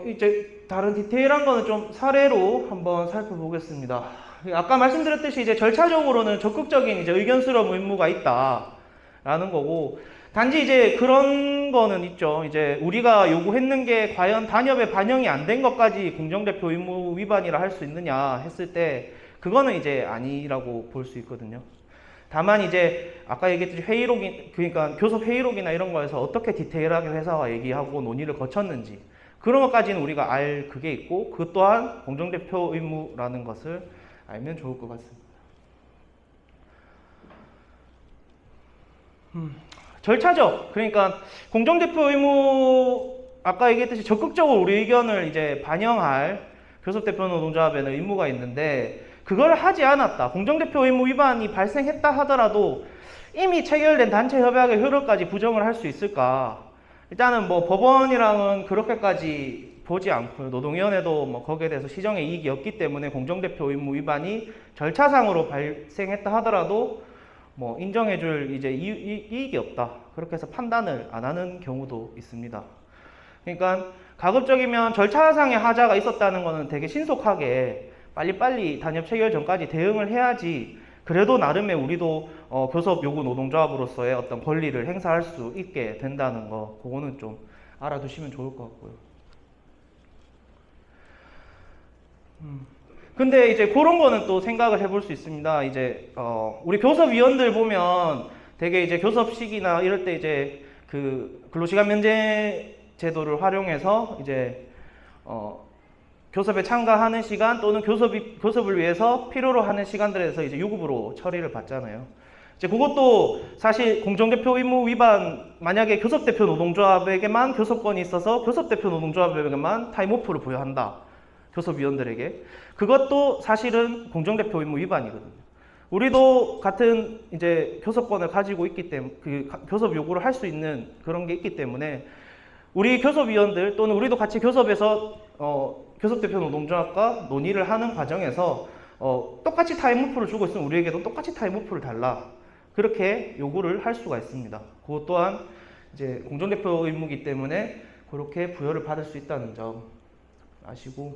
이제 다른 디테일한 거는 좀 사례로 한번 살펴보겠습니다. 아까 말씀드렸듯이 이제 절차적으로는 적극적인 이제 의견 수렴 의무가 있다라는 거고, 단지 이제 그런 거는 있죠. 이제 우리가 요구했는 게 과연 단협에 반영이 안 된 것까지 공정대표 의무 위반이라 할 수 있느냐 했을 때, 그거는 이제 아니라고 볼 수 있거든요. 다만 이제 아까 얘기했듯이 회의록, 그러니까 교섭 회의록이나 이런 거에서 어떻게 디테일하게 회사와 얘기하고 논의를 거쳤는지, 그런 것까지는 우리가 알 그게 있고, 그 또한 공정대표 의무라는 것을 알면 좋을 것 같습니다. 절차적, 그러니까 공정대표 의무, 아까 얘기했듯이 적극적으로 우리 의견을 이제 반영할 교섭대표 노동조합에는 의무가 있는데, 그걸 하지 않았다, 공정대표 의무 위반이 발생했다 하더라도 이미 체결된 단체 협약의 효력까지 부정을 할 수 있을까? 일단은 뭐 법원이랑은 그렇게까지 보지 않고요. 노동위원회도 뭐 거기에 대해서 시정의 이익이 없기 때문에 공정대표 의무 위반이 절차상으로 발생했다 하더라도 뭐 인정해줄 이제 이익이 없다. 그렇게 해서 판단을 안 하는 경우도 있습니다. 그러니까 가급적이면 절차상의 하자가 있었다는 거는 되게 신속하게 빨리빨리 단협 체결 전까지 대응을 해야지 그래도 나름의 우리도 교섭 요구 노동조합으로서의 어떤 권리를 행사할 수 있게 된다는 거, 그거는 좀 알아두시면 좋을 것 같고요. 근데 이제 그런 거는 또 생각을 해볼 수 있습니다. 이제 우리 교섭위원들 보면 되게 이제 교섭식이나 이럴 때 이제 그 근로시간 면제 제도를 활용해서 이제 교섭에 참가하는 시간 또는 교섭을 위해서 필요로 하는 시간들에서 이제 유급으로 처리를 받잖아요. 이제 그것도 사실 공정대표 의무 위반, 만약에 교섭대표 노동조합에게만 교섭권이 있어서 교섭대표 노동조합에게만 타임오프를 부여한다. 교섭위원들에게. 그것도 사실은 공정대표 의무 위반이거든요. 우리도 같은 이제 교섭권을 가지고 있기 때문에, 그 교섭 요구를 할 수 있는 그런 게 있기 때문에 우리 교섭위원들 또는 우리도 같이 교섭에서 교섭대표 노동조합과 논의를 하는 과정에서 똑같이 타임오프를 주고 있으면 우리에게도 똑같이 타임오프를 달라. 그렇게 요구를 할 수가 있습니다. 그것 또한 이제 공정대표 의무이기 때문에 그렇게 부여를 받을 수 있다는 점 아시고,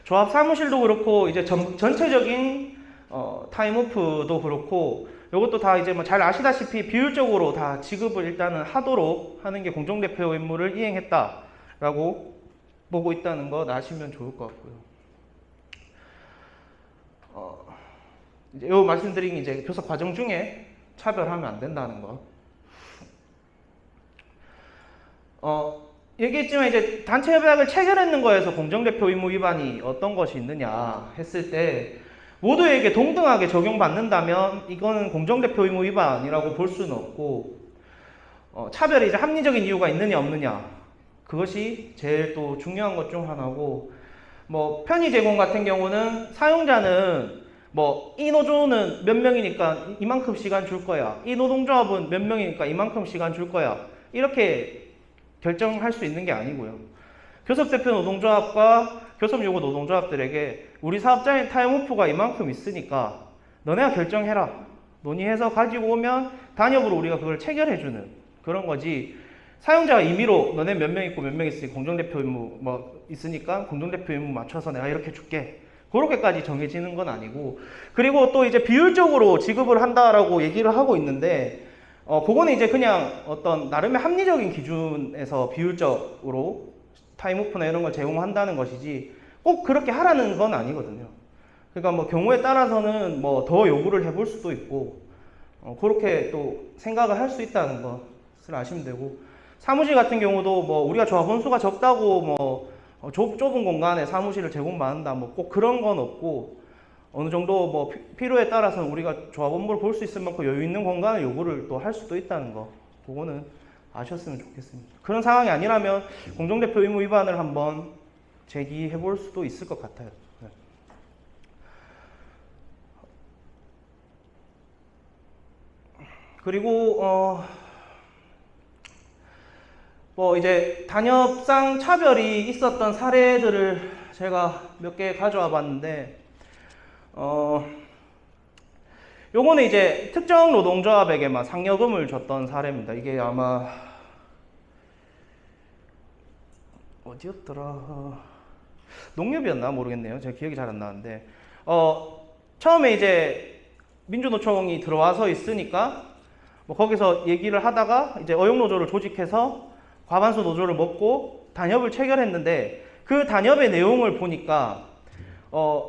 조합 사무실도 그렇고 이제 전체적인 타임오프도 그렇고 이것도 다 이제 뭐 잘 아시다시피 비율적으로 다 지급을 일단은 하도록 하는 게 공정대표 의무를 이행했다라고 보고 있다는 거 아시면 좋을 것 같고요. 이제 요 말씀드린 이제 교섭 과정 중에 차별하면 안 된다는 거. 얘기했지만 이제 단체 협약을 체결했는 거에서 공정대표 의무 위반이 어떤 것이 있느냐 했을 때 모두에게 동등하게 적용받는다면 이거는 공정대표 의무 위반이라고 볼 수는 없고, 차별이 이제 합리적인 이유가 있느냐 없느냐, 그것이 제일 또 중요한 것 중 하나고, 뭐 편의 제공 같은 경우는 사용자는 뭐 이 노조는 몇 명이니까 이만큼 시간 줄 거야, 이 노동조합은 몇 명이니까 이만큼 시간 줄 거야, 이렇게 결정할 수 있는 게 아니고요. 교섭대표 노동조합과 교섭요구 노동조합들에게 우리 사업장의 타임오프가 이만큼 있으니까 너네가 결정해라. 논의해서 가지고 오면 단협으로 우리가 그걸 체결해주는 그런 거지, 사용자가 임의로 너네 몇 명 있고 몇 명 있으니 공정대표 의무 뭐 있으니까 공정대표 의무 맞춰서 내가 이렇게 줄게, 그렇게까지 정해지는 건 아니고, 그리고 또 이제 비율적으로 지급을 한다라고 얘기를 하고 있는데 그거는 이제 그냥 어떤 나름의 합리적인 기준에서 비율적으로 타임오프나 이런 걸 제공한다는 것이지 꼭 그렇게 하라는 건 아니거든요. 그러니까 뭐 경우에 따라서는 뭐 더 요구를 해볼 수도 있고 그렇게 또 생각을 할 수 있다는 것을 아시면 되고, 사무실 같은 경우도 뭐 우리가 조합원 수가 적다고 뭐 좁은 공간에 사무실을 제공받는다 뭐 꼭 그런 건 없고, 어느 정도 뭐 필요에 따라서는 우리가 조합 업무를 볼 수 있을 만큼 여유 있는 공간을 요구를 또 할 수도 있다는 거, 그거는 아셨으면 좋겠습니다. 그런 상황이 아니라면 공정대표 의무 위반을 한번 제기해 볼 수도 있을 것 같아요. 네. 그리고 뭐 이제 단협상 차별이 있었던 사례들을 제가 몇 개 가져와 봤는데, 요거는 이제 특정 노동조합에게만 상여금을 줬던 사례입니다. 이게 아마 어디였더라? 농협이었나 모르겠네요. 제가 기억이 잘 안 나는데, 처음에 이제 민주노총이 들어와서 있으니까 뭐 거기서 얘기를 하다가 이제 어용노조를 조직해서 과반수 노조를 먹고 단협을 체결했는데, 그 단협의 내용을 보니까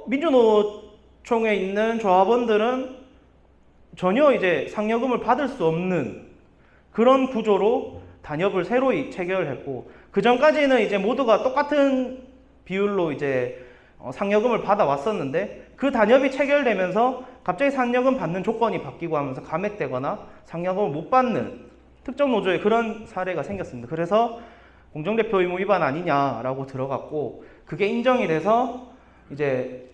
민주노총에 있는 조합원들은 전혀 이제 상여금을 받을 수 없는 그런 구조로 단협을 새로이 체결했고, 그 전까지는 이제 모두가 똑같은 비율로 이제 상여금을 받아왔었는데, 그 단협이 체결되면서 갑자기 상여금 받는 조건이 바뀌고 하면서 감액되거나 상여금을 못 받는 특정 노조에 그런 사례가 생겼습니다. 그래서 공정대표 의무 위반 아니냐라고 들어갔고, 그게 인정이 돼서 이제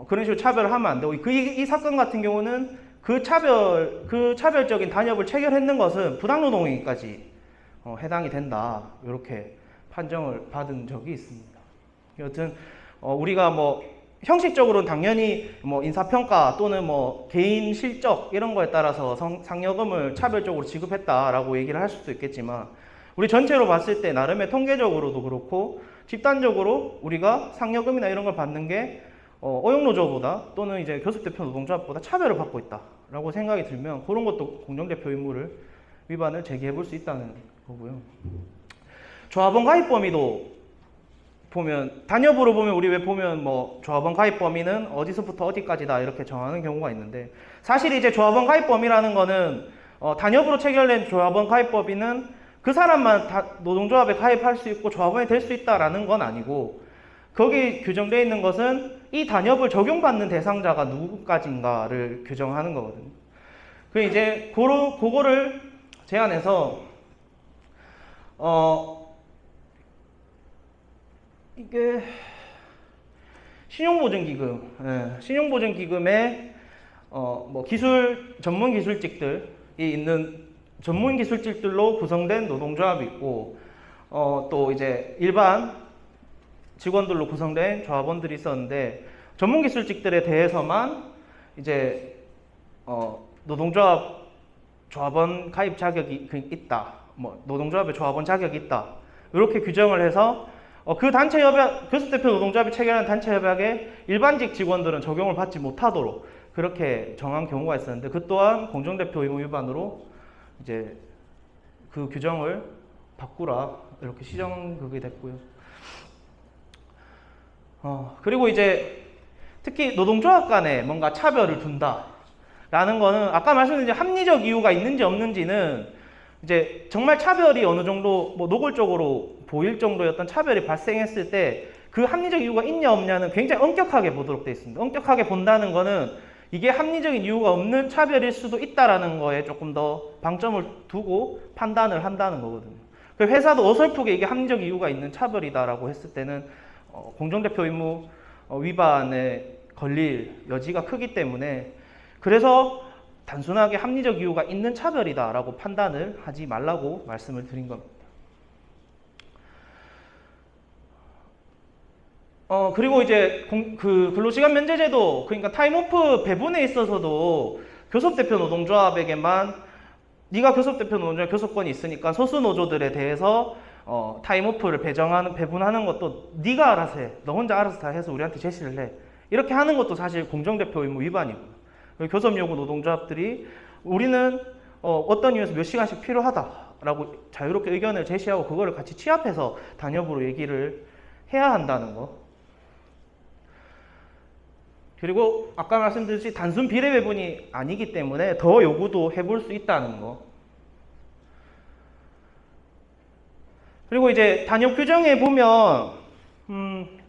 그런 식으로 차별을 하면 안 되고, 이 사건 같은 경우는 그 차별적인 단협을 체결했는 것은 부당노동행위까지 해당이 된다. 이렇게 판정을 받은 적이 있습니다. 여튼 우리가 뭐 형식적으로는 당연히 뭐 인사평가 또는 뭐 개인 실적 이런 거에 따라서 상여금을 차별적으로 지급했다라고 얘기를 할 수도 있겠지만 우리 전체로 봤을 때 나름의 통계적으로도 그렇고 집단적으로 우리가 상여금이나 이런 걸 받는 게 어용노조보다 또는 이제 교섭대표 노동조합보다 차별을 받고 있다라고 생각이 들면 그런 것도 공정대표 의무를 위반을 제기해 볼 수 있다는 거고요. 조합원 가입 범위도 보면 단협으로 보면 우리 왜 보면 뭐 조합원 가입 범위는 어디서부터 어디까지다 이렇게 정하는 경우가 있는데 사실 이제 조합원 가입 범위라는 거는 단협으로 체결된 조합원 가입 범위는 그 사람만 노동조합에 가입할 수 있고 조합원이 될 수 있다라는 건 아니고 거기 규정되어 있는 것은 이 단협을 적용받는 대상자가 누구까지인가를 규정하는 거거든요. 그 이제 그거를 제안해서 이게 신용보증기금, 신용보증기금에 뭐 전문 기술직들이 있는 전문 기술직들로 구성된 노동조합이 있고 또 이제 일반 직원들로 구성된 조합원들이 있었는데 전문 기술직들에 대해서만 이제 조합원 가입 자격이 있다. 뭐 노동조합의 조합원 자격이 있다. 이렇게 규정을 해서 그 단체 협약, 교섭대표 노동조합이 체결한 단체 협약에 일반직 직원들은 적용을 받지 못하도록 그렇게 정한 경우가 있었는데 그 또한 공정대표 의무 위반으로 이제 그 규정을 바꾸라 이렇게 시정그게 됐고요. 그리고 이제 특히 노동조합 간에 뭔가 차별을 둔다라는 거는 아까 말씀드린 합리적 이유가 있는지 없는지는 이제 정말 차별이 어느 정도 뭐 노골적으로 보일 정도의 어떤 차별이 발생했을 때 그 합리적 이유가 있냐 없냐는 굉장히 엄격하게 보도록 되어 있습니다. 엄격하게 본다는 거는 이게 합리적인 이유가 없는 차별일 수도 있다라는 거에 조금 더 방점을 두고 판단을 한다는 거거든요. 회사도 어설프게 이게 합리적 이유가 있는 차별이다라고 했을 때는 공정대표 의무 위반에 걸릴 여지가 크기 때문에 그래서 단순하게 합리적 이유가 있는 차별이다라고 판단을 하지 말라고 말씀을 드린 겁니다. 그리고 이제 그 근로시간 면제제도 그러니까 타임오프 배분에 있어서도 교섭대표 노동조합에게만 네가 교섭대표 노동조합 교섭권이 있으니까 소수 노조들에 대해서 타임오프를 배분하는 것도 네가 알아서 해. 너 혼자 알아서 다 해서 우리한테 제시를 해. 이렇게 하는 것도 사실 공정대표 의무 위반이고 교섭요구 노동조합들이 우리는 어떤 이유에서 몇 시간씩 필요하다라고 자유롭게 의견을 제시하고 그거를 같이 취합해서 단협으로 얘기를 해야 한다는 거. 그리고 아까 말씀드렸듯이 단순 비례 배분이 아니기 때문에 더 요구도 해볼 수 있다는 거. 그리고 이제 단협 규정에 보면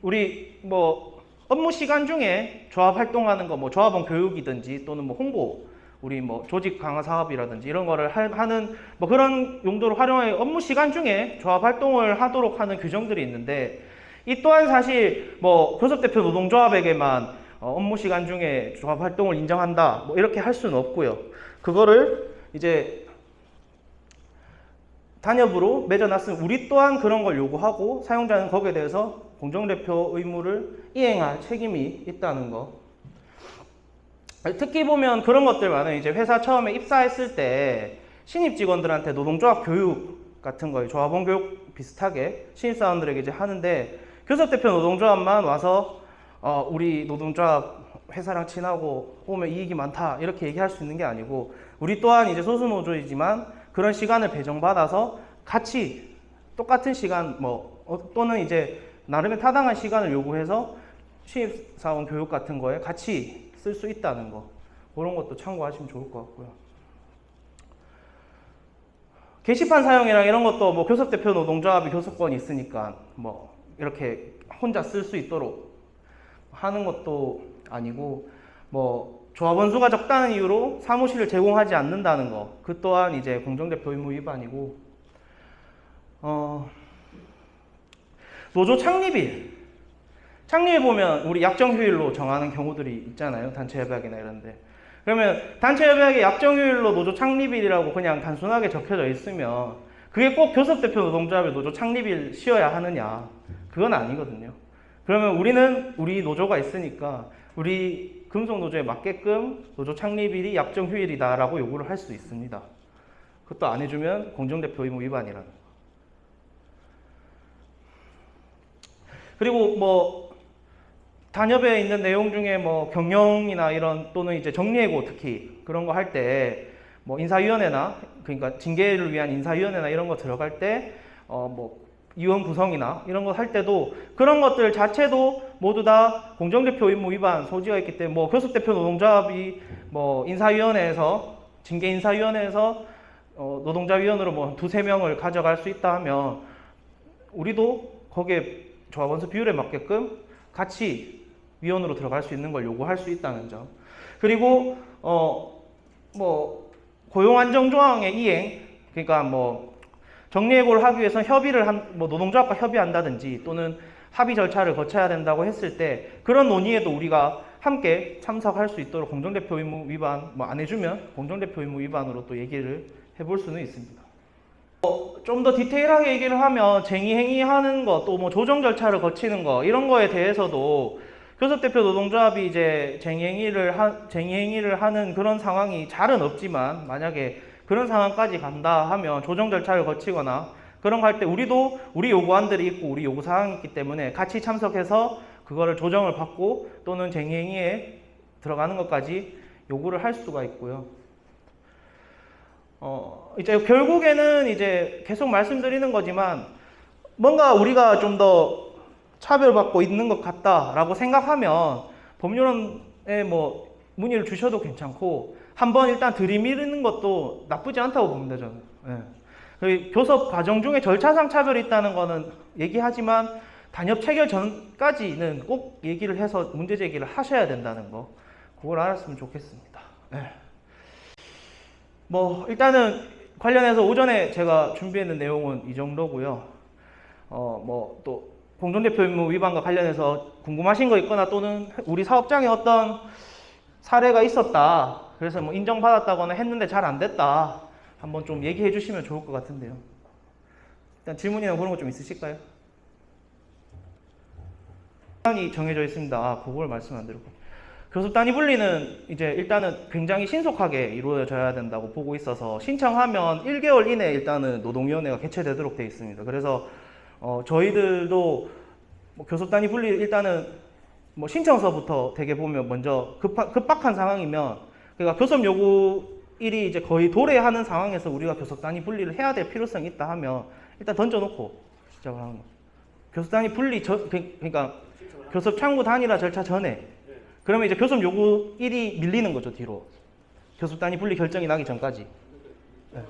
우리 뭐 업무 시간 중에 조합 활동하는 거 뭐 조합원 교육이든지 또는 뭐 홍보 우리 뭐 조직 강화 사업이라든지 이런 거를 하는 뭐 그런 용도로 활용해 업무 시간 중에 조합 활동을 하도록 하는 규정들이 있는데 이 또한 사실 뭐 교섭대표 노동조합에게만 업무 시간 중에 조합 활동을 인정한다 뭐 이렇게 할 수는 없고요. 그거를 이제 단협으로 맺어놨으면 우리 또한 그런 걸 요구하고 사용자는 거기에 대해서 공정대표 의무를 이행할 책임이 있다는 거. 특히 보면 그런 것들 많아요. 이제 회사 처음에 입사했을 때 신입 직원들한테 노동조합 교육 같은 거, 조합원 교육 비슷하게 신입사원들에게 이제 하는데 교섭대표 노동조합만 와서 우리 노동조합 회사랑 친하고 오면 이익이 많다 이렇게 얘기할 수 있는 게 아니고 우리 또한 이제 소수노조이지만 그런 시간을 배정받아서 같이 똑같은 시간 또는 이제 나름의 타당한 시간을 요구해서 신입사원 교육 같은 거에 같이 쓸 수 있다는 거 그런 것도 참고하시면 좋을 것 같고요. 게시판 사용이랑 이런 것도 뭐 교섭대표 노동조합이 교섭권이 있으니까 뭐 이렇게 혼자 쓸 수 있도록 하는 것도 아니고 뭐 조합원 수가 적다는 이유로 사무실을 제공하지 않는다는 거 그 또한 이제 공정대표 의무 위반이고 노조 창립일 보면 우리 약정 휴일로 정하는 경우들이 있잖아요. 단체 협약이나 이런데 그러면 단체 협약의 약정휴일로 노조 창립일이라고 그냥 단순하게 적혀져 있으면 그게 꼭 교섭대표 노동조합의 노조 창립일 씌워야 하느냐? 그건 아니거든요. 그러면 우리는 우리 노조가 있으니까 우리 금속노조에 맞게끔 노조 창립일이 약정휴일이다라고 요구를 할 수 있습니다. 그것도 안 해주면 공정대표 의무 위반이라는 거. 그리고 뭐 단협에 있는 내용 중에 뭐 경영이나 이런 또는 이제 정리해고 특히 그런 거 할 때 뭐 인사위원회나 그러니까 징계를 위한 인사위원회나 이런 거 들어갈 때 뭐 위원 구성이나 이런 거 할 때도 그런 것들 자체도 모두 다 공정대표 의무 위반 소지가 있기 때문에 뭐 교섭대표 노동조합이 뭐 인사위원회에서 징계 인사위원회에서 노동자위원으로 뭐 두세 명을 가져갈 수 있다 하면 우리도 거기에 조합원수 비율에 맞게끔 같이 위원으로 들어갈 수 있는 걸 요구할 수 있다는 점. 그리고 뭐 고용안정조항의 이행, 그러니까 뭐 정리해고를 하기 위해서 협의를 뭐 노동조합과 협의한다든지 또는 합의 절차를 거쳐야 된다고 했을 때 그런 논의에도 우리가 함께 참석할 수 있도록 공정대표 의무 위반 뭐 안 해주면 공정대표 의무 위반으로 또 얘기를 해볼 수는 있습니다. 좀 더 디테일하게 얘기를 하면 쟁의행위하는 거, 또 뭐 조정 절차를 거치는 거 이런 거에 대해서도 교섭대표 노동조합이 이제 쟁의행위를 하는 그런 상황이 잘은 없지만 만약에 그런 상황까지 간다 하면 조정 절차를 거치거나 그런 거 할 때 우리도 우리 요구안들이 있고 우리 요구사항이 있기 때문에 같이 참석해서 그거를 조정을 받고 또는 쟁의행위에 들어가는 것까지 요구를 할 수가 있고요. 이제 결국에는 이제 계속 말씀드리는 거지만 뭔가 우리가 좀 더 차별받고 있는 것 같다라고 생각하면 법률원에 뭐 문의를 주셔도 괜찮고 한번 일단 들이미는 것도 나쁘지 않다고 봅니다, 저는. 예. 교섭 과정 중에 절차상 차별이 있다는 거는 얘기하지만 단협 체결 전까지는 꼭 얘기를 해서 문제 제기를 하셔야 된다는 거, 그걸 알았으면 좋겠습니다. 예. 뭐 일단은 관련해서 오전에 제가 준비했는 내용은 이 정도고요. 뭐 또 공정대표 의무 위반과 관련해서 궁금하신 거 있거나 또는 우리 사업장에 어떤 사례가 있었다, 그래서 뭐 인정받았다거나 했는데 잘 안 됐다, 한번 좀 얘기해 주시면 좋을 것 같은데요. 일단 질문이나 그런 거 좀 있으실까요? 이 정해져 있습니다. 그걸 말씀 안 드리고. 교섭 단위 분리는 이제 일단은 굉장히 신속하게 이루어져야 된다고 보고 있어서 신청하면 1개월 이내에 일단은 노동위원회가 개최되도록 되어 있습니다. 그래서 저희들도 뭐 교섭 단위 분리 일단은 뭐 신청서부터 되게 보면 먼저 급박한 상황이면 그러니까 교섭 요구일이 이제 거의 도래하는 상황에서 우리가 교섭 단위 분리를 해야 될 필요성이 있다 하면 일단 던져놓고 시작을 하는 거예요. 교섭 단위 분리 그러니까 교섭 창구 단일화 절차 전에 그러면 이제 교섭 요구일이 밀리는 거죠, 뒤로. 교섭 단위 분리 결정이 나기 전까지. 네.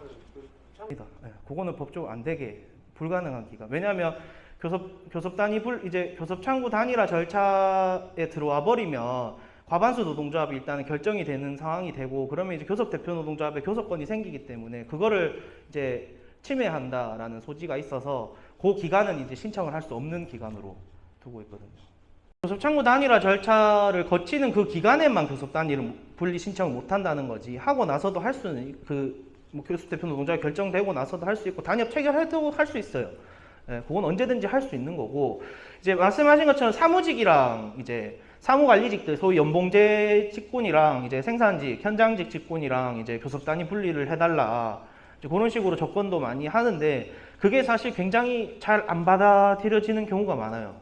그거는 법적으로 안 되게 불가능한 기간. 왜냐하면 교섭 단위 이제 교섭 창구 단일화 절차에 들어와 버리면 과반수 노동조합이 일단은 결정이 되는 상황이 되고 그러면 이제 교섭 대표 노동조합의 교섭권이 생기기 때문에 그거를 이제 침해한다라는 소지가 있어서 그 기간은 이제 신청을 할 수 없는 기간으로 두고 있거든요. 교섭 창구 단일화 절차를 거치는 그 기간에만 교섭 단위를 분리 신청을 못 한다는 거지, 하고 나서도 할 수는 뭐 교섭 대표 노동자가 결정되고 나서도 할 수 있고 단협 체결해도 할 수 있어요. 예, 그건 언제든지 할 수 있는 거고, 이제 말씀하신 것처럼 사무직이랑 이제 사무관리직들, 소위 연봉제 직군이랑 이제 생산직, 현장직 직군이랑 이제 교섭 단위 분리를 해달라, 이제 그런 식으로 접근도 많이 하는데 그게 사실 굉장히 잘 안 받아들여지는 경우가 많아요.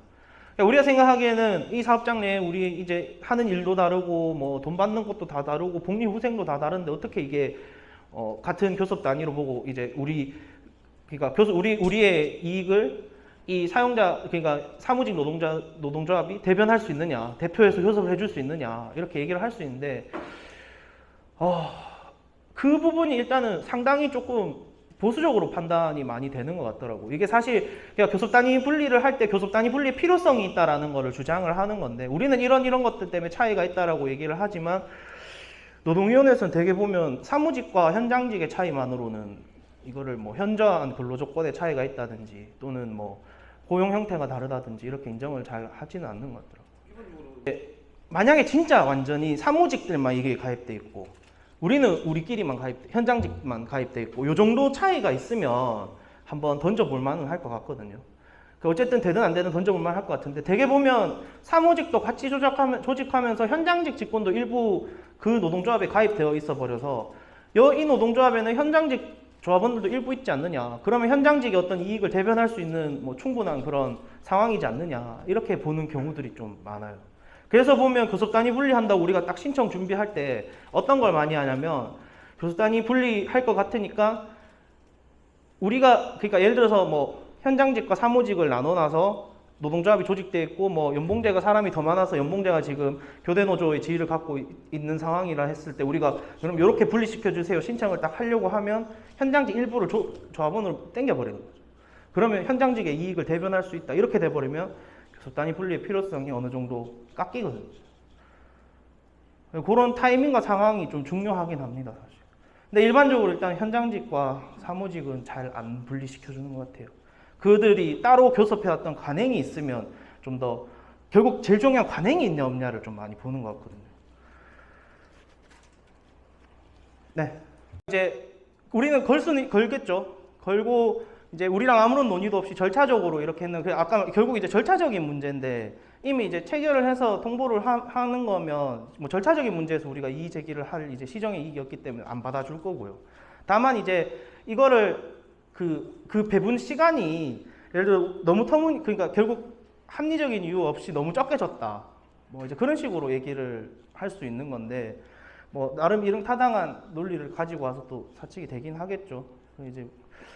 우리가 생각하기에는 이 사업장 내에 우리 이제 하는 일도 다르고 뭐 돈 받는 것도 다 다르고 복리후생도 다 다른데 어떻게 이게 같은 교섭 단위로 보고 이제 그러니까 우리의 이익을 이 사용자, 그러니까 사무직 노동조합이 대변할 수 있느냐, 대표해서 교섭을 해줄 수 있느냐, 이렇게 얘기를 할 수 있는데 그 부분이 일단은 상당히 조금 보수적으로 판단이 많이 되는 것 같더라고. 이게 사실 그냥 교섭 단위 분리를 할 때 교섭 단위 분리의 필요성이 있다라는 거를 주장을 하는 건데 우리는 이런 것들 때문에 차이가 있다라고 얘기를 하지만 노동위원회에서는 되게 보면 사무직과 현장직의 차이만으로는 이거를 뭐 현저한 근로조건의 차이가 있다든지 또는 뭐 고용 형태가 다르다든지 이렇게 인정을 잘 하지는 않는 것 같더라고요. 만약에 진짜 완전히 사무직들만 이게 가입돼 있고 우리는 우리끼리만 현장직만 가입돼 있고 요 정도 차이가 있으면 한번 던져볼 만은 할 것 같거든요. 어쨌든 되든 안 되든 던져볼 만 할 것 같은데 되게 보면 사무직도 같이 조직하면서 현장직 직군도 일부 그 노동조합에 가입되어 있어 버려서 이 노동조합에는 현장직 조합원들도 일부 있지 않느냐. 그러면 현장직의 어떤 이익을 대변할 수 있는 뭐 충분한 그런 상황이지 않느냐. 이렇게 보는 경우들이 좀 많아요. 그래서 보면 교섭 단위 분리한다고 우리가 딱 신청 준비할 때 어떤 걸 많이 하냐면 교섭 단위 분리할 것 같으니까 우리가 그러니까 예를 들어서 뭐 현장직과 사무직을 나눠놔서 노동조합이 조직돼 있고 뭐 연봉제가 사람이 더 많아서 연봉제가 지금 교대 노조의 지위를 갖고 있는 상황이라 했을 때 우리가 그럼 이렇게 분리시켜 주세요 신청을 딱 하려고 하면 현장직 일부를 조합원으로 땡겨버리는 거죠. 그러면 현장직의 이익을 대변할 수 있다 이렇게 돼버리면 교섭 단위 분리의 필요성이 어느 정도 깎이거든요. 그런 타이밍과 상황이 좀 중요하긴 합니다, 사실. 근데 일반적으로 일단 현장직과 사무직은 잘 안 분리시켜주는 것 같아요. 그들이 따로 교섭해왔던 관행이 있으면 좀 더 결국 제일 중요한 관행이 있냐 없냐를 좀 많이 보는 것 같거든요. 네, 이제 우리는 걸겠죠. 걸고 이제 우리랑 아무런 논의도 없이 절차적으로 이렇게 했는 아까 결국 이제 절차적인 문제인데 이미 이제 체결을 해서 통보를 하는 거면 뭐 절차적인 문제에서 우리가 이의 제기를 할 이제 시정의 이익이었기 때문에 안 받아줄 거고요. 다만 이제 이거를 그 배분 시간이 예를 들어 너무 그러니까 결국 합리적인 이유 없이 너무 적게 줬다. 뭐 이제 그런 식으로 얘기를 할 수 있는 건데 뭐 나름 이런 타당한 논리를 가지고 와서 또 사측이 되긴 하겠죠. 이제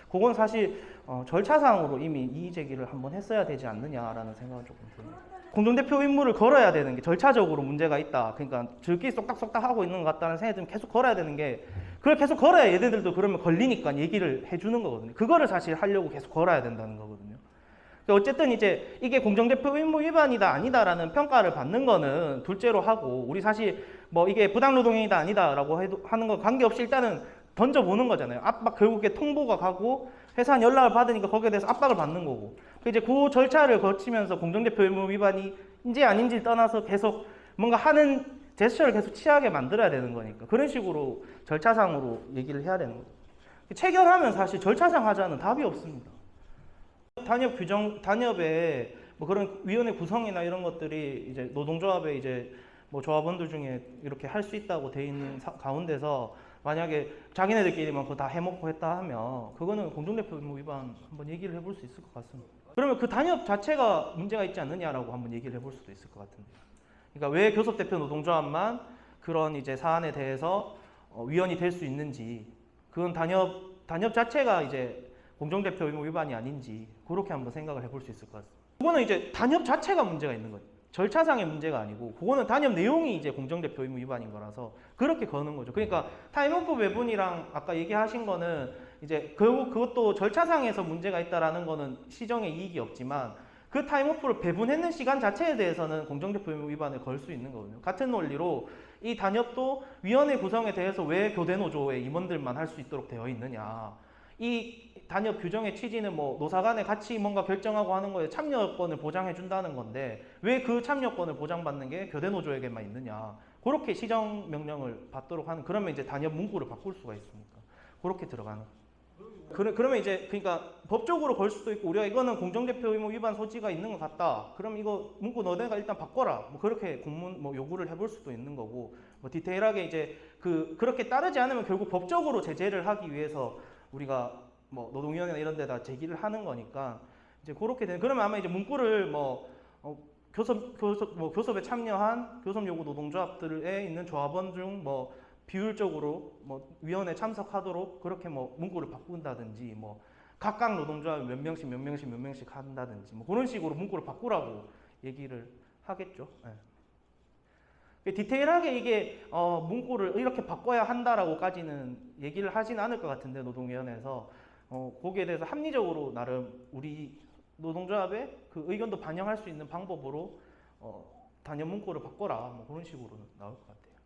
그건 사실 절차상으로 이미 이의 제기를 한번 했어야 되지 않느냐라는 생각을 조금 듭니다. 공동대표 임무를 걸어야 되는 게 절차적으로 문제가 있다. 그러니까 저끼리 쏙닥쏙닥 하고 있는 것 같다는 생각이 들면 계속 걸어야 되는 게 그걸 계속 걸어야 얘네들도 그러면 걸리니까 얘기를 해주는 거거든요. 그거를 사실 하려고 계속 걸어야 된다는 거거든요. 어쨌든 이제 이게 공정대표 의무 위반이다 아니다라는 평가를 받는 거는 둘째로 하고 우리 사실 뭐 이게 부당노동행위다 아니다라고 하는 거 관계없이 일단은 던져보는 거잖아요. 결국에 통보가 가고 회사는 연락을 받으니까 거기에 대해서 압박을 받는 거고 이제 그 절차를 거치면서 공정대표 의무 위반인지 아닌지 떠나서 계속 뭔가 하는 제스처를 계속 취하게 만들어야 되는 거니까 그런 식으로 절차상으로 얘기를 해야 되는 거죠. 체결하면 사실 절차상 하자는 답이 없습니다. 단협에 뭐 그런 위원회 구성이나 이런 것들이 이제 노동조합에 이제 뭐 조합원들 중에 이렇게 할 수 있다고 돼 있는 가운데서 만약에 자기네들끼리만 그거 다 해먹고 했다 하면 그거는 공동대표 의무 위반 한번 얘기를 해볼 수 있을 것 같습니다. 그러면 그 단협 자체가 문제가 있지 않느냐라고 한번 얘기를 해볼 수도 있을 것 같은데요. 그러니까 왜 교섭대표 노동조합만 그런 이제 사안에 대해서 위원이 될 수 있는지 그건 단협 자체가 이제 공정대표 의무 위반이 아닌지 그렇게 한번 생각을 해볼 수 있을 것 같습니다. 그거는 이제 단협 자체가 문제가 있는 거죠. 절차상의 문제가 아니고 그거는 단협 내용이 이제 공정대표 의무 위반인 거라서 그렇게 거는 거죠. 그러니까 타임오프 배분이랑 아까 얘기하신 거는 이제 결국 그것도 절차상에서 문제가 있다라는 거는 시정에 이익이 없지만 그 타임오프를 배분했는 시간 자체에 대해서는 공정대표 의무 위반을 걸 수 있는 거거든요. 같은 논리로 이 단협도 위원회 구성에 대해서 왜 교대노조의 임원들만 할 수 있도록 되어 있느냐. 이 단협 규정의 취지는 뭐 노사 간에 같이 뭔가 결정하고 하는 거에 참여권을 보장해 준다는 건데 왜 그 참여권을 보장받는 게 교대 노조에게만 있느냐. 그렇게 시정 명령을 받도록 하는 그러면 이제 단협 문구를 바꿀 수가 있으니까 그렇게 들어가는. 그러면 이제 그러니까 법적으로 걸 수도 있고 우리가 이거는 공정대표 의무 위반 소지가 있는 것 같다. 그럼 이거 문구 너네가 일단 바꿔라. 뭐 그렇게 공문 뭐 요구를 해볼 수도 있는 거고 뭐 디테일하게 이제 그렇게 따르지 않으면 결국 법적으로 제재를 하기 위해서 우리가 뭐 노동위원회나 이런 데다 제기를 하는 거니까 이제 그렇게 되는 그러면 아마 이제 문구를 뭐 교섭에 참여한 교섭 요구 노동조합들에 있는 조합원 중 뭐 비율적으로 뭐 위원회 참석하도록 그렇게 뭐 문구를 바꾼다든지 뭐 각각 노동조합 몇 명씩 한다든지 뭐 그런 식으로 문구를 바꾸라고 얘기를 하겠죠. 네. 디테일하게 이게 문구를 이렇게 바꿔야 한다라고까지는 얘기를 하진 않을 것 같은데 노동위원회에서 거기에 대해서 합리적으로 나름 우리 노동조합의 그 의견도 반영할 수 있는 방법으로 단협 문구를 바꿔라 뭐 그런 식으로 나올 것 같아요.